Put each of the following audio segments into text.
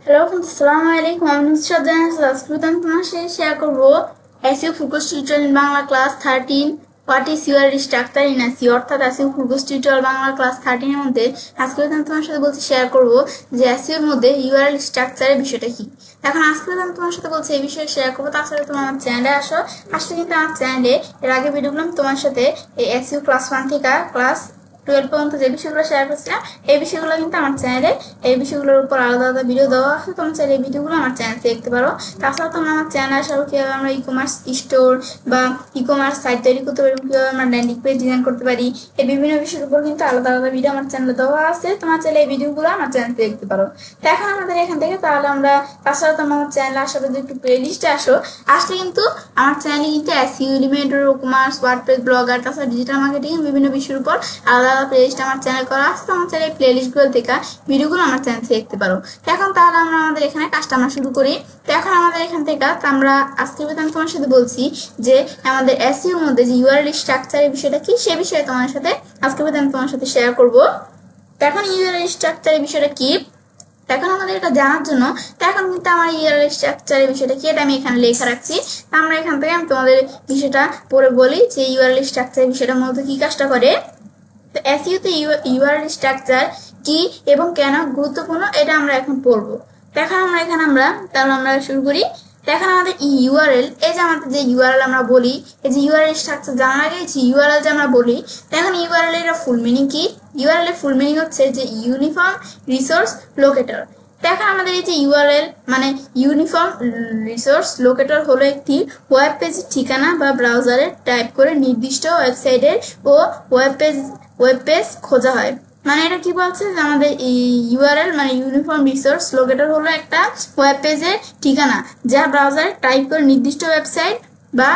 Hello friends, আসসালামু আলাইকুম। আমি নুসরাত জাহান আজকে আমি তোমার সাথে শেয়ার করব SEO focus tutorial in Bangla class 13 what is your structure in SEO, অর্থাৎ SEO focus tutorial Bangla class 13 এর মধ্যে আজকে আমি তোমার সাথে শেয়ার করব যে এসইও এর মধ্যে ইউআরএল স্ট্রাকচারের বিষয়টা কি। এখন আজকে আমি তোমার সাথে বলছি এই বিষয়ে শেয়ার করবো। তাছাড়া তোমার আমার চ্যানেলে আসলে কিন্তু আমার চ্যানেলে এর আগে ভিডিওগুলো আমি তোমার সাথে এই এসইও ক্লাস 1 থেকে ক্লাস 12 পর্যন্ত যে বিষয়গুলো শেয়ার করছিলাম এই বিষয়গুলো কিন্তু আমার চ্যানেলে এই বিষয়গুলোর উপর আলাদা আলাদা ভিডিও দেওয়া আছে। তোমরা চাইলে এই ভিডিওগুলো আমার চ্যানেল থেকে দেখতে পারো। তাছাড়া তোমরা আমার চ্যানেলে আসলে কীভাবে আমরা ই কমার্স স্টোর বা ই কমার্স সাইট তৈরি করতে পারি, কীভাবে আমরা ল্যান্ডিং পেজ ডিজাইন করতে পারি, এই বিভিন্ন বিষয়ের উপর কিন্তু আলাদা আলাদা ভিডিও আমার চ্যানেলে দেওয়া আছে। তোমার চাইলে এই ভিডিওগুলো আমার চ্যানেল থেকে দেখতে পারো। তো এখন আমাদের এখান থেকে তাহলে আমরা তাছাড়া তোমরা আমার চ্যানেলে আসার যদি একটু প্লে লিস্টে আসলে কিন্তু আমার চ্যানেলে কিন্তু SEO, Elementor, commerce, WordPress, blogger, তাছাড়া ডিজিটাল মার্কেটিং বিভিন্ন বিষয়ের উপর আলাদা আলাদা প্লে লিস্ট আমার চ্যানেল করা আছে। আমার চ্যানেল প্লে লিস্টগুলো থেকে ভিডিওগুলো আমার চ্যানেল থেকে দেখতে পারো। তো এখন তাহলে আমরা আমাদের এখানে কাজটা আমরা শুরু করি। তো এখন আমাদের এখান থেকে আমরা আজকে আমি তোমার সাথে বলছি যে আমাদের এসইও এর মধ্যে যে ইউআরএল স্ট্রাকচারের বিষয়টা কি, সে বিষয়ে তোমার সাথে আজকে আমি তোমার সাথে শেয়ার করব। তো এখন ইউআরএল স্ট্রাকচারের বিষয়টা কি এখন আমাদের এটা জানার জন্য এখন কিন্তু আমার ইউআরএল স্ট্রাকচারের বিষয়টা কি এটা আমি এখানে লেখা রাখছি। আমরা এখান থেকে আমি তোমাদের বিষয়টা পড়ে বলি যে ইউআরএল স্ট্রাকচারের বিষয়টা মূলত কি কাজটা করে। তো এসইওতে ইউআরএল স্ট্রাকচার কি এবং কেন গুরুত্বপূর্ণ এটা আমরা এখন পড়বো। এখন আমরা শুরু করি। এখন আমাদের ইউআরএল, এই যে আমাদের যে ইউআরএল আমরা বলি, এই যে ইউআরএল স্ট্রাকচার জানার আগে যে ইউআরএল যে আমরা বলি, এখন ইউআরএল এর ফুল মিনিং কি? ইউআরএল এর ফুল মিনিং হচ্ছে যে ইউনিফর্ম রিসোর্স লোকেটর। এখন আমাদের এই যে ইউআরএল মানে ইউনিফর্ম রিসোর্স লোকেটর হলো একটি ওয়েব পেজের ঠিকানা বা ব্রাউজারে টাইপ করে নির্দিষ্ট ওয়েবসাইটের ও ওয়েব পেজ খোঁজা হয়। মানে এটা কি বলছে যে আমাদের ইউআরএল মানে ইউনিফর্ম রিসোর্স লোকেটর হলো একটা ওয়েব পেজের ঠিকানা যা ব্রাউজারে টাইপ করে নির্দিষ্ট ওয়েবসাইট বা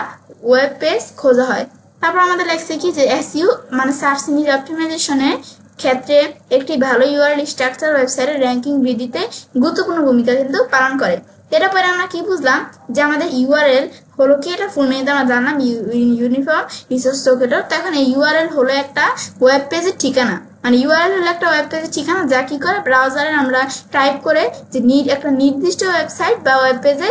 ওয়েব পেজ খোঁজা হয়। তারপর আমাদের লেখছে কি যে এসইও মানে সার্চ ইঞ্জিন অপটিমাইজেশনের ক্ষেত্রে একটি ভালো ইউআরএল স্ট্রাকচার ওয়েবসাইটের র্যাঙ্কিং বৃদ্ধিতে গুরুত্বপূর্ণ ভূমিকা কিন্তু পালন করে। এটা পরে আমরা কি বুঝলাম যে আমাদের ইউআরএল হলো কি, এটা ফুল মিনিং আমরা জানলাম ইউনিফর্ম রিসোর্স লোকেটর। তো এখন এই ইউআরএল হলো একটা ওয়েব পেজের ঠিকানা, মানে ইউআরএল হলো একটা ওয়েব পেজের ঠিকানা যা কি করে ব্রাউজারে আমরা টাইপ করে যে একটা নির্দিষ্ট ওয়েবসাইট বা ওয়েব পেজে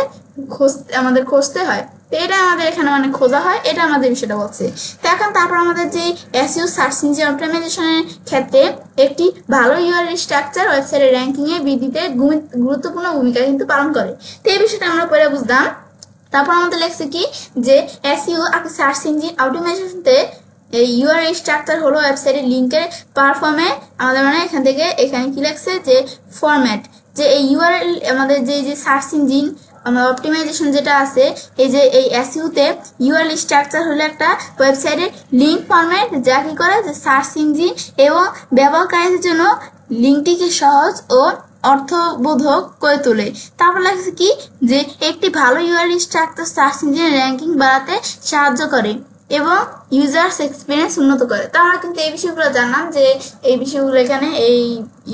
আমাদের খুঁজতে হয়। তো এটা আমাদের এখানে মানে খোঁজা হয়, এটা আমাদের বিষয়টা বলছে। তো এখন তারপর আমাদের যে এসইও সার্চ ইঞ্জিন অপটিমাইজেশনের ক্ষেত্রে একটি ভালো ইউআরএল স্ট্রাকচার ওয়েবসাইটের র্যাঙ্কিং এ বৃদ্ধিতে গুরুত্বপূর্ণ ভূমিকা কিন্তু পালন করে। তো এই বিষয়টা আমরা পরে বুঝলাম। তারপর আমাদের লেখছে কি যে এসইও সার্চ ইঞ্জিন অপটিমাইজেশনতে ইউআরএল স্ট্রাকচার হলো ওয়েবসাইটের লিঙ্কের পারফর্মে আমাদের মানে এখানে কি লেখছে যে ফরম্যাট, যে এই ইউআরএল আমাদের যে সার্চ ইঞ্জিন অপটিমাইজেশন যেটা আছে এই যে এই এসইওতে ইউআরএল স্ট্রাকচার হলো একটা ওয়েবসাইটের লিঙ্ক ফরম্যাট যা কি করে যে সার্চ ইঞ্জিন এবং ব্যবহারকারীদের জন্য লিঙ্কটিকে সহজ ও অর্থবোধক করে তোলে। তারপর লাগছে কি যে একটি ভালো ইউআরএল স্ট্রাকচার সার্চ ইঞ্জিনের র্যাঙ্কিং বাড়াতে সাহায্য করে এবং ইউজার্স এক্সপিরিয়েন্স উন্নত করে। তো আমরা কিন্তু এই বিষয়গুলো জানলাম যে এই বিষয়গুলো এখানে এই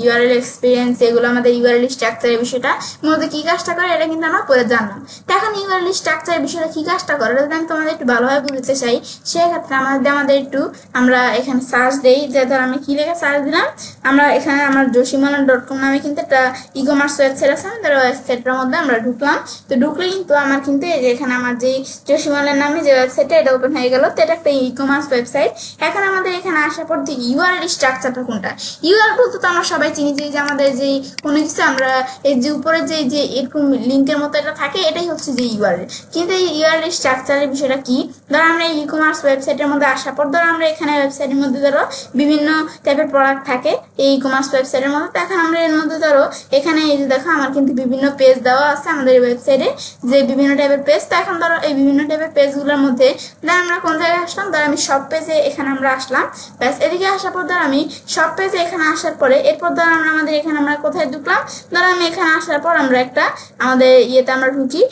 ইউআরএল এক্সপিরিয়েন্স এগুলো আমাদের ইউআরএল স্ট্রাকচারের বিষয়টা মূলত কি কাজটা করে এটা কিন্তু আমরা পরে জানলাম। তো এখন ইউআরএল স্ট্রাকচারের বিষয়টা কি কাজটা করে যদি আমি তোমাদের একটু ভালোভাবে বুঝতে চাই সেক্ষেত্রে আমাদের একটু আমরা এখানে সার্চ দেই। যে ধর আমি কি লেখা সার্চ দিলাম, আমরা এখানে আমার joshimalan.com নামে কিন্তু একটা ই কমার্স ওয়েবসাইট আছে, আমাদের ওয়েবসাইটের মধ্যে আমরা ঢুকলাম। তো ঢুকলে কিন্তু আমার কিন্তু এই যে এখানে আমার যে জসিমালান নামে যে ওয়েবসাইটটা এটা ওপেন হয়ে গেল। তো এটা একটা ই কমার্স ওয়েবসাইট। এখন আমাদের এখানে আসার পর যে ইউআরএল স্ট্রাকচারটা কোনটা, ইউআরএল বলতে তো আমরা সবাই চিনি যে আমাদের যে কোনো কিছু আমরা এই যে উপরে যে এরকম লিঙ্কের মতো এটা থাকে এটাই হচ্ছে যে ইউআরএল। কিন্তু এই ইউআরএল স্ট্রাকচারের বিষয়টা কি, ধরো আমরা ই কমার্স ওয়েবসাইটের মধ্যে আসার পর ধরো আমরা এখানে ওয়েবসাইটের মধ্যে ধরো বিভিন্ন টাইপের প্রোডাক্ট থাকে এই কমার্স ওয়েবসাইটের মধ্যে। তো এখন আমরা এর মধ্যে ধরো এখানে এই যে দেখো আমার কিন্তু বিভিন্ন পেজ দেওয়া আছে আমাদের ওয়েবসাইটে যে বিভিন্ন টাইপের পেজ। তো এখন ধরো এই বিভিন্ন টাইপের পেজগুলোর মধ্যে ধর আমরা কোন জায়গায় আসলাম, ধর আমি সব পেজে এখানে আমরা আসলাম। ব্যাস এদিকে আসার পর ধর আমি সব পেজে এখানে আসার পরে এরপর ধর আমাদের এখানে আমরা কোথায় ঢুকলাম, ধর আমি এখানে আসার পর আমরা একটা আমাদের ইয়েতে আমরা ঢুকি।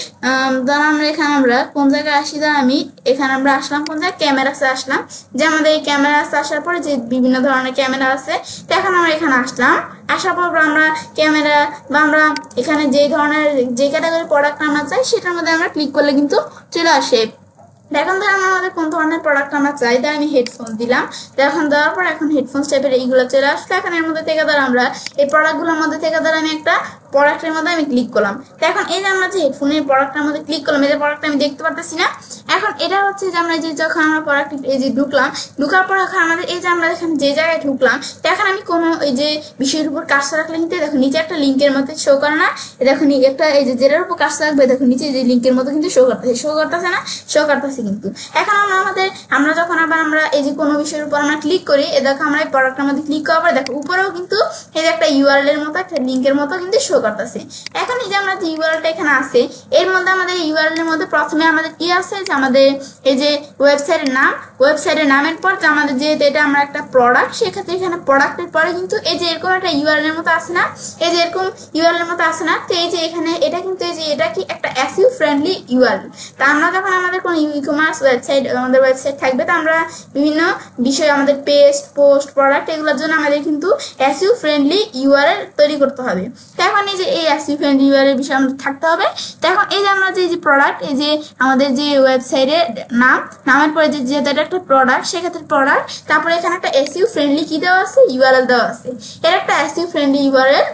ধর আমরা এখানে আমরা কোন জায়গায় আসি, ধর আমি এখানে আমরা আসলাম কোন জায়গায় ক্যামেরাসে আসলাম। যে আমাদের এই ক্যামেরাসে আসার পরে যে বিভিন্ন ধরনের ক্যামেরা আছে, তো এখন আমরা এখানে আসলাম। আসার পর আমরা ক্যামেরা বা আমরা এখানে যে ধরনের যে ক্যাটাগরি প্রোডাক্ট আমরা চাই সেটার মধ্যে আমরা ক্লিক করলে কিন্তু চলে আসে। এখন ধর আমাদের কোন ধরনের প্রোডাক্ট আমরা চাই, তাই আমি হেডফোন দিলাম। তো এখন দেওয়ার পর এখন হেডফোনস টাইপের এইগুলো চলে আসলো। এখন এর মধ্যে থেকে ধর আমরা এই প্রোডাক্টগুলোর মধ্যে থেকে ধর আমি একটা প্রোডাক্টের মধ্যে আমি ক্লিক করলাম। তো এখন এই যে আমরা যে হেডফোনের প্রোডাক্টের মধ্যে ক্লিক করলাম, এই যে প্রোডাক্টটা আমি দেখতে পারতেছি না। এখন এটা হচ্ছে যে আমরা যে যখন আমরা প্রোডাক্ট এই যে ঢুকলাম, ঢুকার পর এখন আমাদের এই যে আমরা এখানে যে জায়গায় ঢুকলাম, তো এখন আমি কোনো এই যে বিষয়ের উপর কাজটা রাখলে কিন্তু দেখো নিচে একটা লিঙ্কের মতো শো করে না, দেখো একটা এই যে যেটার উপর কাজটা রাখবে দেখো নিচে যে লিঙ্কের মতো কিন্তু শো করতেছে না, শো করতেছে কিন্তু। এখন আমরা যখন আবার আমরা এই যে কোনো বিষয়ের উপর আমরা ক্লিক করি, এ দেখো আমরা এই প্রোডাক্টের মধ্যে ক্লিক করার পর দেখো উপরেও কিন্তু এই যে একটা ইউআরএল এর মতো একটা লিঙ্কের মতো কিন্তু শো করতেছে। এখন এই যে আমরা যে ইউআরএলটা এখানে আছে, এর মধ্যে আমাদের ইউআরএল এর মধ্যে প্রথমে আমাদের কি আছে যে আমাদের এই যে ওয়েবসাইটের নাম, ওয়েবসাইটের নামের পর যে আমাদের যে এটা আমরা একটা প্রোডাক্ট, সেক্ষেত্রে এখানে প্রোডাক্টের পরে কিন্তু এই যে এরকম একটা ইউআরএল এর মতো আছে না, এই যে এরকম ইউআরএল এর মতো আছে না। তো এই যে এখানে এটা কিন্তু এই যে এটা কি একটা এসইও ফ্রেন্ডলি ইউআরএল। তা আমরা যখন আমাদের কোনো ই-কমার্স ওয়েবসাইট, আমাদের ওয়েবসাইট থাকবে, তো আমরা বিভিন্ন বিষয় আমাদের পেজ, পোস্ট, প্রোডাক্ট এগুলোর জন্য আমাদের কিন্তু এসইও ফ্রেন্ডলি ইউআরএল তৈরি করতে হবে। তো এখন এই যে এই এসইও ফ্রেন্ডলি ইউআরএল বিষয়ে আমাদের থাকতে হবে। তো এখন এই যে আমরা যে প্রোডাক্ট, এই যে আমাদের যে ওয়েবসাইটের নামের পরে যে যেটা একটা প্রোডাক্ট, সেক্ষেত্রে প্রোডাক্ট, তারপরে এখানে একটা এসইও ফ্রেন্ডলি কি দেওয়া আছে, ইউআরএল দেওয়া আছে, এর একটা এসইও ফ্রেন্ডলি ইউআরএল।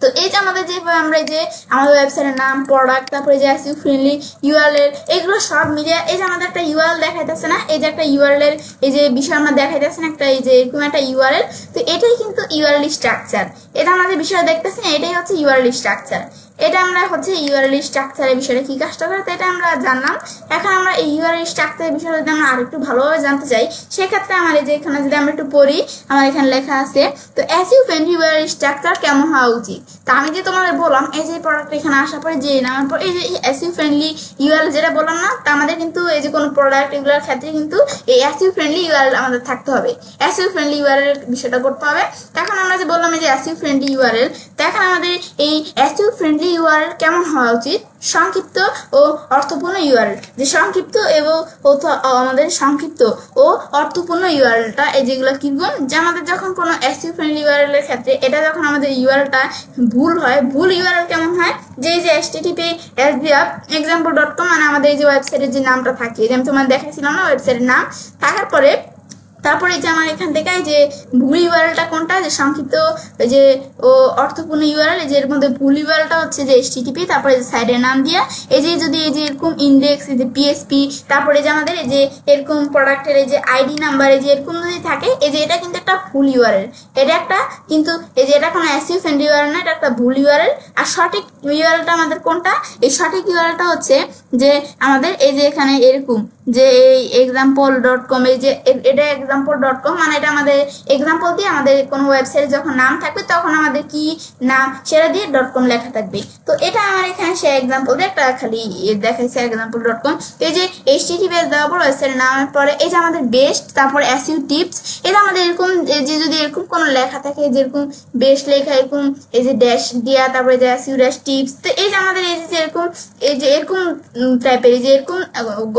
তো এই যে আমাদের যেভাবে আমরা যে আমাদের ওয়েবসাইটের নাম, প্রোডাক্ট, তারপরে যে এসইও ফ্রেন্ডলি ইউআরএল, এগুলো সব মিলিয়ে এই যে আমাদের একটা ইউআরএল দেখাইতেছে না, এই যে একটা ইউআরএল এর এই যে বিষয় আমরা দেখাইতেছে না একটা এই যে এরকম একটা ইউআরএল। তো এটাই কিন্তু ইউআরএল স্ট্রাকচার, এটা আমাদের বিষয় দেখতেছি না, এটাই হচ্ছে ইউআরএল স্ট্রাকচার। এটা আমরা হচ্ছে ইউআরএল স্ট্রাকচারের বিষয়ে কি কাজটা করে, তো এটা আমরা জানলাম। এখন আমরা এই ইউআরএল স্ট্রাকচারের বিষয়ে যদি আমরা আরেকটু ভালোভাবে জানতে চাই, সেক্ষেত্রে আমার এই যে এখানে যদি আমরা একটু পড়ি, আমার এখানে লেখা আছে তো এসইও ফ্রেন্ডলি ইউআরএল স্ট্রাকচার কেমন হওয়া উচিত। তা আমি যে তোমাদের বললাম এই যে প্রোডাক্ট এখানে আসার পরে যে নামের পর এই যে এসইও ফ্রেন্ডলি ইউআরএল যেটা বললাম না, তা আমাদের কিন্তু এই যে কোনো প্রোডাক্ট এগুলোর ক্ষেত্রে কিন্তু এই এসইও ফ্রেন্ডলি ইউআরএল আমাদের থাকতে হবে, এসইও ফ্রেন্ডলি ইউআরএল এর বিষয়টা করতে হবে। এখন আমরা যে বললাম এই যে এসইও ফ্রেন্ডলি ইউআরএল, তো এখন আমাদের এই এসইও ফ্রেন্ডলি ইউআরএল কেমন হওয়া উচিত, সংক্ষিপ্ত ও অর্থপূর্ণ ইউআরএল। যে সংক্ষিপ্ত এবং আমাদের সংক্ষিপ্ত ও অর্থপূর্ণ ইউআরএলটা এই যেগুলো কিরকম, যে আমাদের যখন কোনো এসইও ফ্রেন্ডলি ইউআরএল এর ক্ষেত্রে এটা যখন আমাদের ইউআরএলটা ভুল হয়, ভুল ইউআরএল কেমন হয়, যে এই যে http://example.com মানে আমাদের এই যে ওয়েবসাইটের যে নামটা থাকে, যে আমি তোমার দেখাইছিলাম না ওয়েবসাইটের নাম, থাকার পরে তারপরে যে আমার এখান থেকে যে ভুল ইউআরএলটা কোনটা, যে সংক্ষিপ্ত যে ও অর্থপূর্ণ ইউআরএল, যে এর মধ্যে ভুল ইউআরএলটা হচ্ছে যে http, তারপরে যে সাইটের নাম দিয়া এই যে যদি এই যে এরকম ইন্ডেক্স, এই যে পিএসপি, তারপরে যে আমাদের এই যে এরকম প্রোডাক্টের এই যে আইডি নাম্বার, এই যে এরকম যদি থাকে, এই যে এটা কিন্তু একটা ভুল ইউআরএল, এটা একটা কিন্তু এই যে এটা কোনো এসইও ফ্রেন্ডলি ইউআরএল না, এটা একটা ভুল ইউআরএল। আর সঠিক ইউআরএলটা আমাদের কোনটা, এই সঠিক ইউআরএলটা হচ্ছে যে আমাদের এই যে এখানে এরকম যে এই example.com, এই যে এটা example.com মানে এটা আমাদের এক্সাম্পল দিয়ে আমাদের কোনো ওয়েবসাইটে যখন নাম থাকবে তখন আমাদের কি নাম সেটা দিয়ে .com লেখা থাকবে। তো এটা আমার এখানে সে এক্সাম্পল দিয়ে একটা খালি দেখাইছে example.com। তো এই যে https দেওয়ার পর ওয়েবসাইটের নামের পরে এই যে আমাদের বেস্ট, তারপর এসইও টিপস, এটা আমাদের এরকম যে যদি এরকম কোনো লেখা থাকে যেরকম বেস্ট লেখা এরকম এই যে ড্যাশ দিয়া, তারপরে যে এসইও ড্যাশ টিপস, তো এই যে আমাদের এই যে এরকম এই যে এরকম টাইপের এই যে এরকম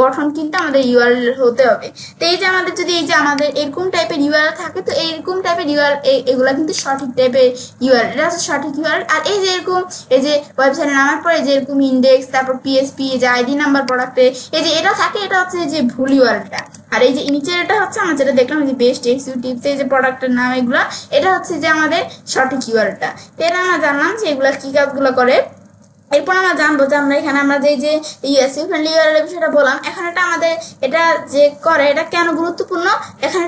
গঠন কিন্তু আমাদের ইউআরএল হতে হবে। তো এই যে আমাদের যদি এই যে আমাদের এরকম টাইপের ইউআরএল থাকে, তো এইরকম টাইপের ইউআরএল এগুলা কিন্তু সঠিক টাইপের ইউআরএল, এটা হচ্ছে সঠিক ইউআরএল। আর এই যে এরকম এই যে ওয়েবসাইটের নামের পরে যে এরকম ইন্ডেক্স, তারপর পিএসপি, এই যে আইডি নাম্বার প্রোডাক্টে এই যে এটা থাকে, এটা হচ্ছে যে ভুল ইউআরএলটা। আর এই যে নিচের এটা হচ্ছে আমরা যেটা দেখলাম যে বেস্ট এসইও টিপস, এই যে প্রোডাক্টের নাম এগুলা, এটা হচ্ছে যে আমাদের সঠিক ইউআরএলটা। তো এটা আমরা জানলাম যে এগুলা কি কাজগুলো করে। এরপর আমরা জানবো যে আমরা এখানে আমরা যে এসইও ফ্রেন্ডলি ইউআরএল বিষয়টা বললাম, এখন এটা আমাদের এটা যে করে এটা কেন গুরুত্বপূর্ণ, এখানে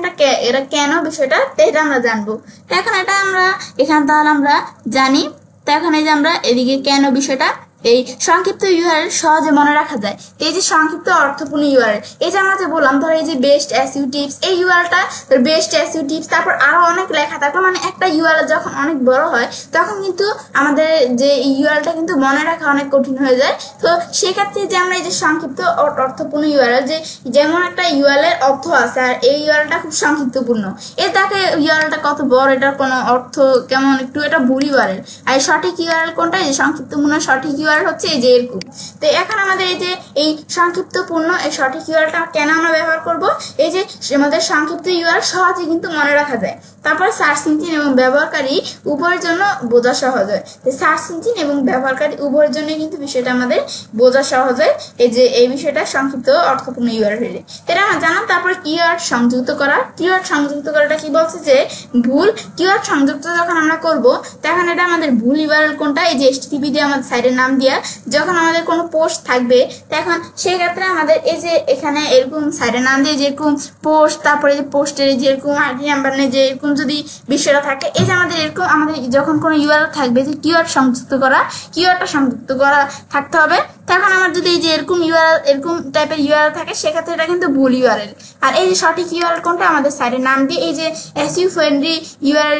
এটা কেন বিষয়টা, তো এটা আমরা জানবো। তো এখন এটা আমরা এখানে তাহলে আমরা জানি। তো এখন এই যে আমরা এদিকে কেন বিষয়টা, এই সংক্ষিপ্ত ইউআরএল সহজে মনে রাখা যায়, এই যে সংক্ষিপ্ত অর্থপূর্ণ ইউআরএল, এই যে আমরা যে বললাম ধর এই যে বেস্ট এসইও টিপস, এই ইউআরএলটা বেস্ট এসইও টিপস, তারপর আরো অনেক লেখা থাকবে, মানে একটা ইউআরএল যখন অনেক বড় হয় তখন কিন্তু আমাদের যে ইউআরএলটা কিন্তু মনে রাখা অনেক কঠিন হয়ে যায়। তো সেক্ষেত্রে যে আমরা এই যে সংক্ষিপ্ত অর্থপূর্ণ ইউআরএল, যে যেমন একটা ইউআরএল এর অর্থ আছে আর এই ইউআরএলটা খুব সংক্ষিপ্তপূর্ণ, এর তাকে ইউআরএলটা কত বড়, এটার কোনো অর্থ কেমন একটু, এটা ভুল ইউআরএল। আর সঠিক ইউআরএল কোনটা, এই যে সংক্ষিপ্তপূর্ণ সঠিক ইউআরএল ইউআরএল হচ্ছে এই যে এরকম। তো এখন আমাদের এই যে এই সংক্ষিপ্তপূর্ণ এই সঠিক ইউআরএলটা কেন আমরা ব্যবহার করব, এই যে আমাদের সংক্ষিপ্ত ইউআরএল সহজে কিন্তু মনে রাখা যায়। তারপরে সার্চ ইঞ্জিন এবং ব্যবহারকারী উভয়ের জন্য বোঝা সহজ হয়। সার্চ ইঞ্জিন এবং ব্যবহারকারী উভয়ের জন্য কিন্তু বিষয়টা আমাদের বোঝা সহজ হয়, এই যে এই বিষয়টা সংক্ষিপ্ত অর্থপূর্ণ ইউআরএল। এটা আমরা জানাম। তারপরে কিওয়ার্ড সংযুক্ত করা। কিওয়ার্ড সংযুক্ত করাটা কি বলছে যে ভুল কিওয়ার্ড সংযুক্ত যখন আমরা করব তখন এটা আমাদের ভুল ইউআরএল কোনটা, এই যে HTTP দিয়ে আমাদের সাইটের নাম দিয়া যখন আমাদের কোনো পোস্ট থাকবে তখন সেই ক্ষেত্রে আমাদের এই যে এখানে এরকম সাইটের নাম দিয়ে যেরকম পোস্ট, তারপরে যে পোস্টের যেরকম আইডি নাম্বার নেই যে এরকম যদি বিষয়টা থাকে, এই যে আমাদের এরকম আমাদের যখন কোনো ইউআরএল থাকবে যে কিওয়ার্ড সংযুক্ত করা, কিওয়ার্ডটা সংযুক্ত করা থাকতে হবে। তখন আমার যদি এই যে এরকম ইউআরএল এরকম টাইপের ইউআরএল থাকে সেক্ষেত্রে এটা কিন্তু ভুল ইউআরএল। আর এই যে সঠিক ইউআরএল কোনটা, আমাদের সাইটের নাম দিয়ে এই যে SEO ফ্রেন্ডলি ইউআরএল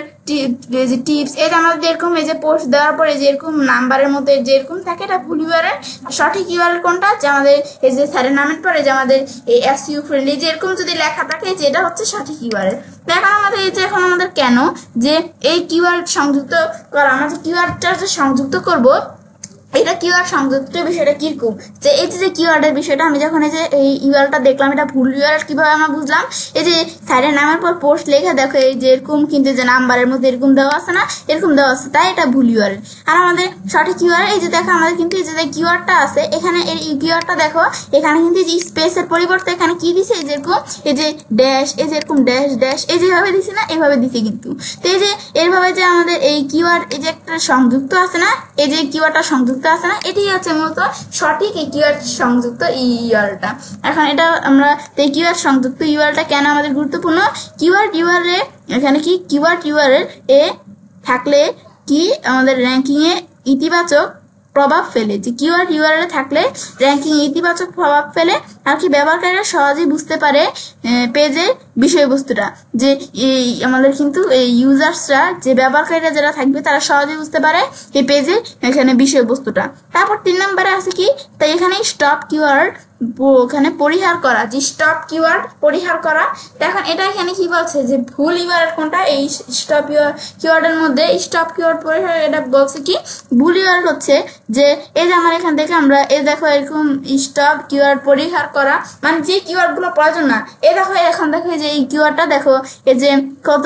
যে টিপস, এই যে আমাদের এরকম এই যে পোস্ট দেওয়ার পরে যে এরকম নাম্বারের মধ্যে যেরকম থাকে এটা ভুল ইউআরএল। আর সঠিক ইউআরএল কোনটা, যে আমাদের এই যে সাইটের নামের পরে যে আমাদের এই SEO ফ্রেন্ডলি যে এরকম যদি লেখা থাকে যে এটা হচ্ছে সঠিক ইউআরএল। এখন আমাদের এই যে এখন আমাদের কেন যে এই কিওয়ার্ড সংযুক্ত করা, আমরা যে কিওয়ার্ডটা যে সংযুক্ত করব এটা কিওয়ার্ড সংযুক্ত বিষয়টা কিরকম, যে এই যে কিওয়ার্ডের বিষয়টা আমি যখন এই যে এই ইউআরএলটা দেখলাম এটা ভুল ইউআরএল কিভাবে আমরা বুঝলাম, এই যে সাইটের নামের পর পোস্ট লেখা দেখো এই যে এরকম কিন্তু যে নাম্বারের মধ্যে এরকম দেওয়া আছে না, এরকম দেওয়া আছে, তাই এটা ভুল ইউআরএল। আর আমাদের সঠিক ইউআরএল এই যে দেখো আমাদের কিন্তু এই যে কিওয়ার্ডটা আছে এখানে এই কিওয়ার্ডটা দেখো এখানে কিন্তু যে স্পেসের পরিবর্তে এখানে কি দিছে এই যে এরকম এই যে ড্যাশ, এই যে এরকম ড্যাশ ড্যাশ এই যেভাবে দিছে না এভাবে দিছে কিন্তু। তো এই যে এরভাবে যে আমাদের এই কিওয়ার্ড এই যে একটা সংযুক্ত আছে না, এই যে কিওয়ার্ডটা সংযুক্ত আছে না, এটাই হচ্ছে মূলত সঠিক এই কিওয়ার্ড সংযুক্ত ইউআরএলটা। এখন এটা আমরা এই কিওয়ার্ড সংযুক্ত ইউআরএলটা কেন আমাদের গুরুত্বপূর্ণ, কিওয়ার্ড ইউআরএল এখানে কি কিওয়ার্ড ইউআরএল এ থাকলে কি আমাদের র্যাঙ্কিং এ ইতিবাচক প্রভাব ফেলে, যে কিওয়ার্ড ইউআরএল থাকলে র্যাঙ্কিং ইতিবাচক প্রভাব ফেলে। আর কি ব্যবহারকারীরা সহজেই বুঝতে পারে পেজের বিষয়বস্তুটা, যে এই আমাদের কিন্তু এই ইউজার্সরা যে ব্যবহারকারীরা যারা থাকবে তারা সহজেই বুঝতে পারে এই পেজে এখানে বিষয়বস্তুটা। তারপর 3 নম্বরে আছে কি, তাই এখানে স্টপ কিওয়ার্ড ওখানে পরিহার করা, যে স্টপ কিওয়ার্ড পরিহার করা। এখন এটা এখানে কি বলছে যে ভুল ইউআরএল কোনটা, এই স্টপ কিওয়ার্ডের মধ্যে স্টপ কিওয়ার্ড পরিহার এটা বলছে কি ভুল ইউআরএল হচ্ছে যে এই যে আমার এখান থেকে আমরা এই দেখো এরকম স্টপ কিওয়ার্ড পরিহার করা মানে যে কিওয়ার্ড গুলো প্রয়োজন না, এই দেখো এখন দেখো যে এই কিওয়ার্ডটা দেখো এই যে কত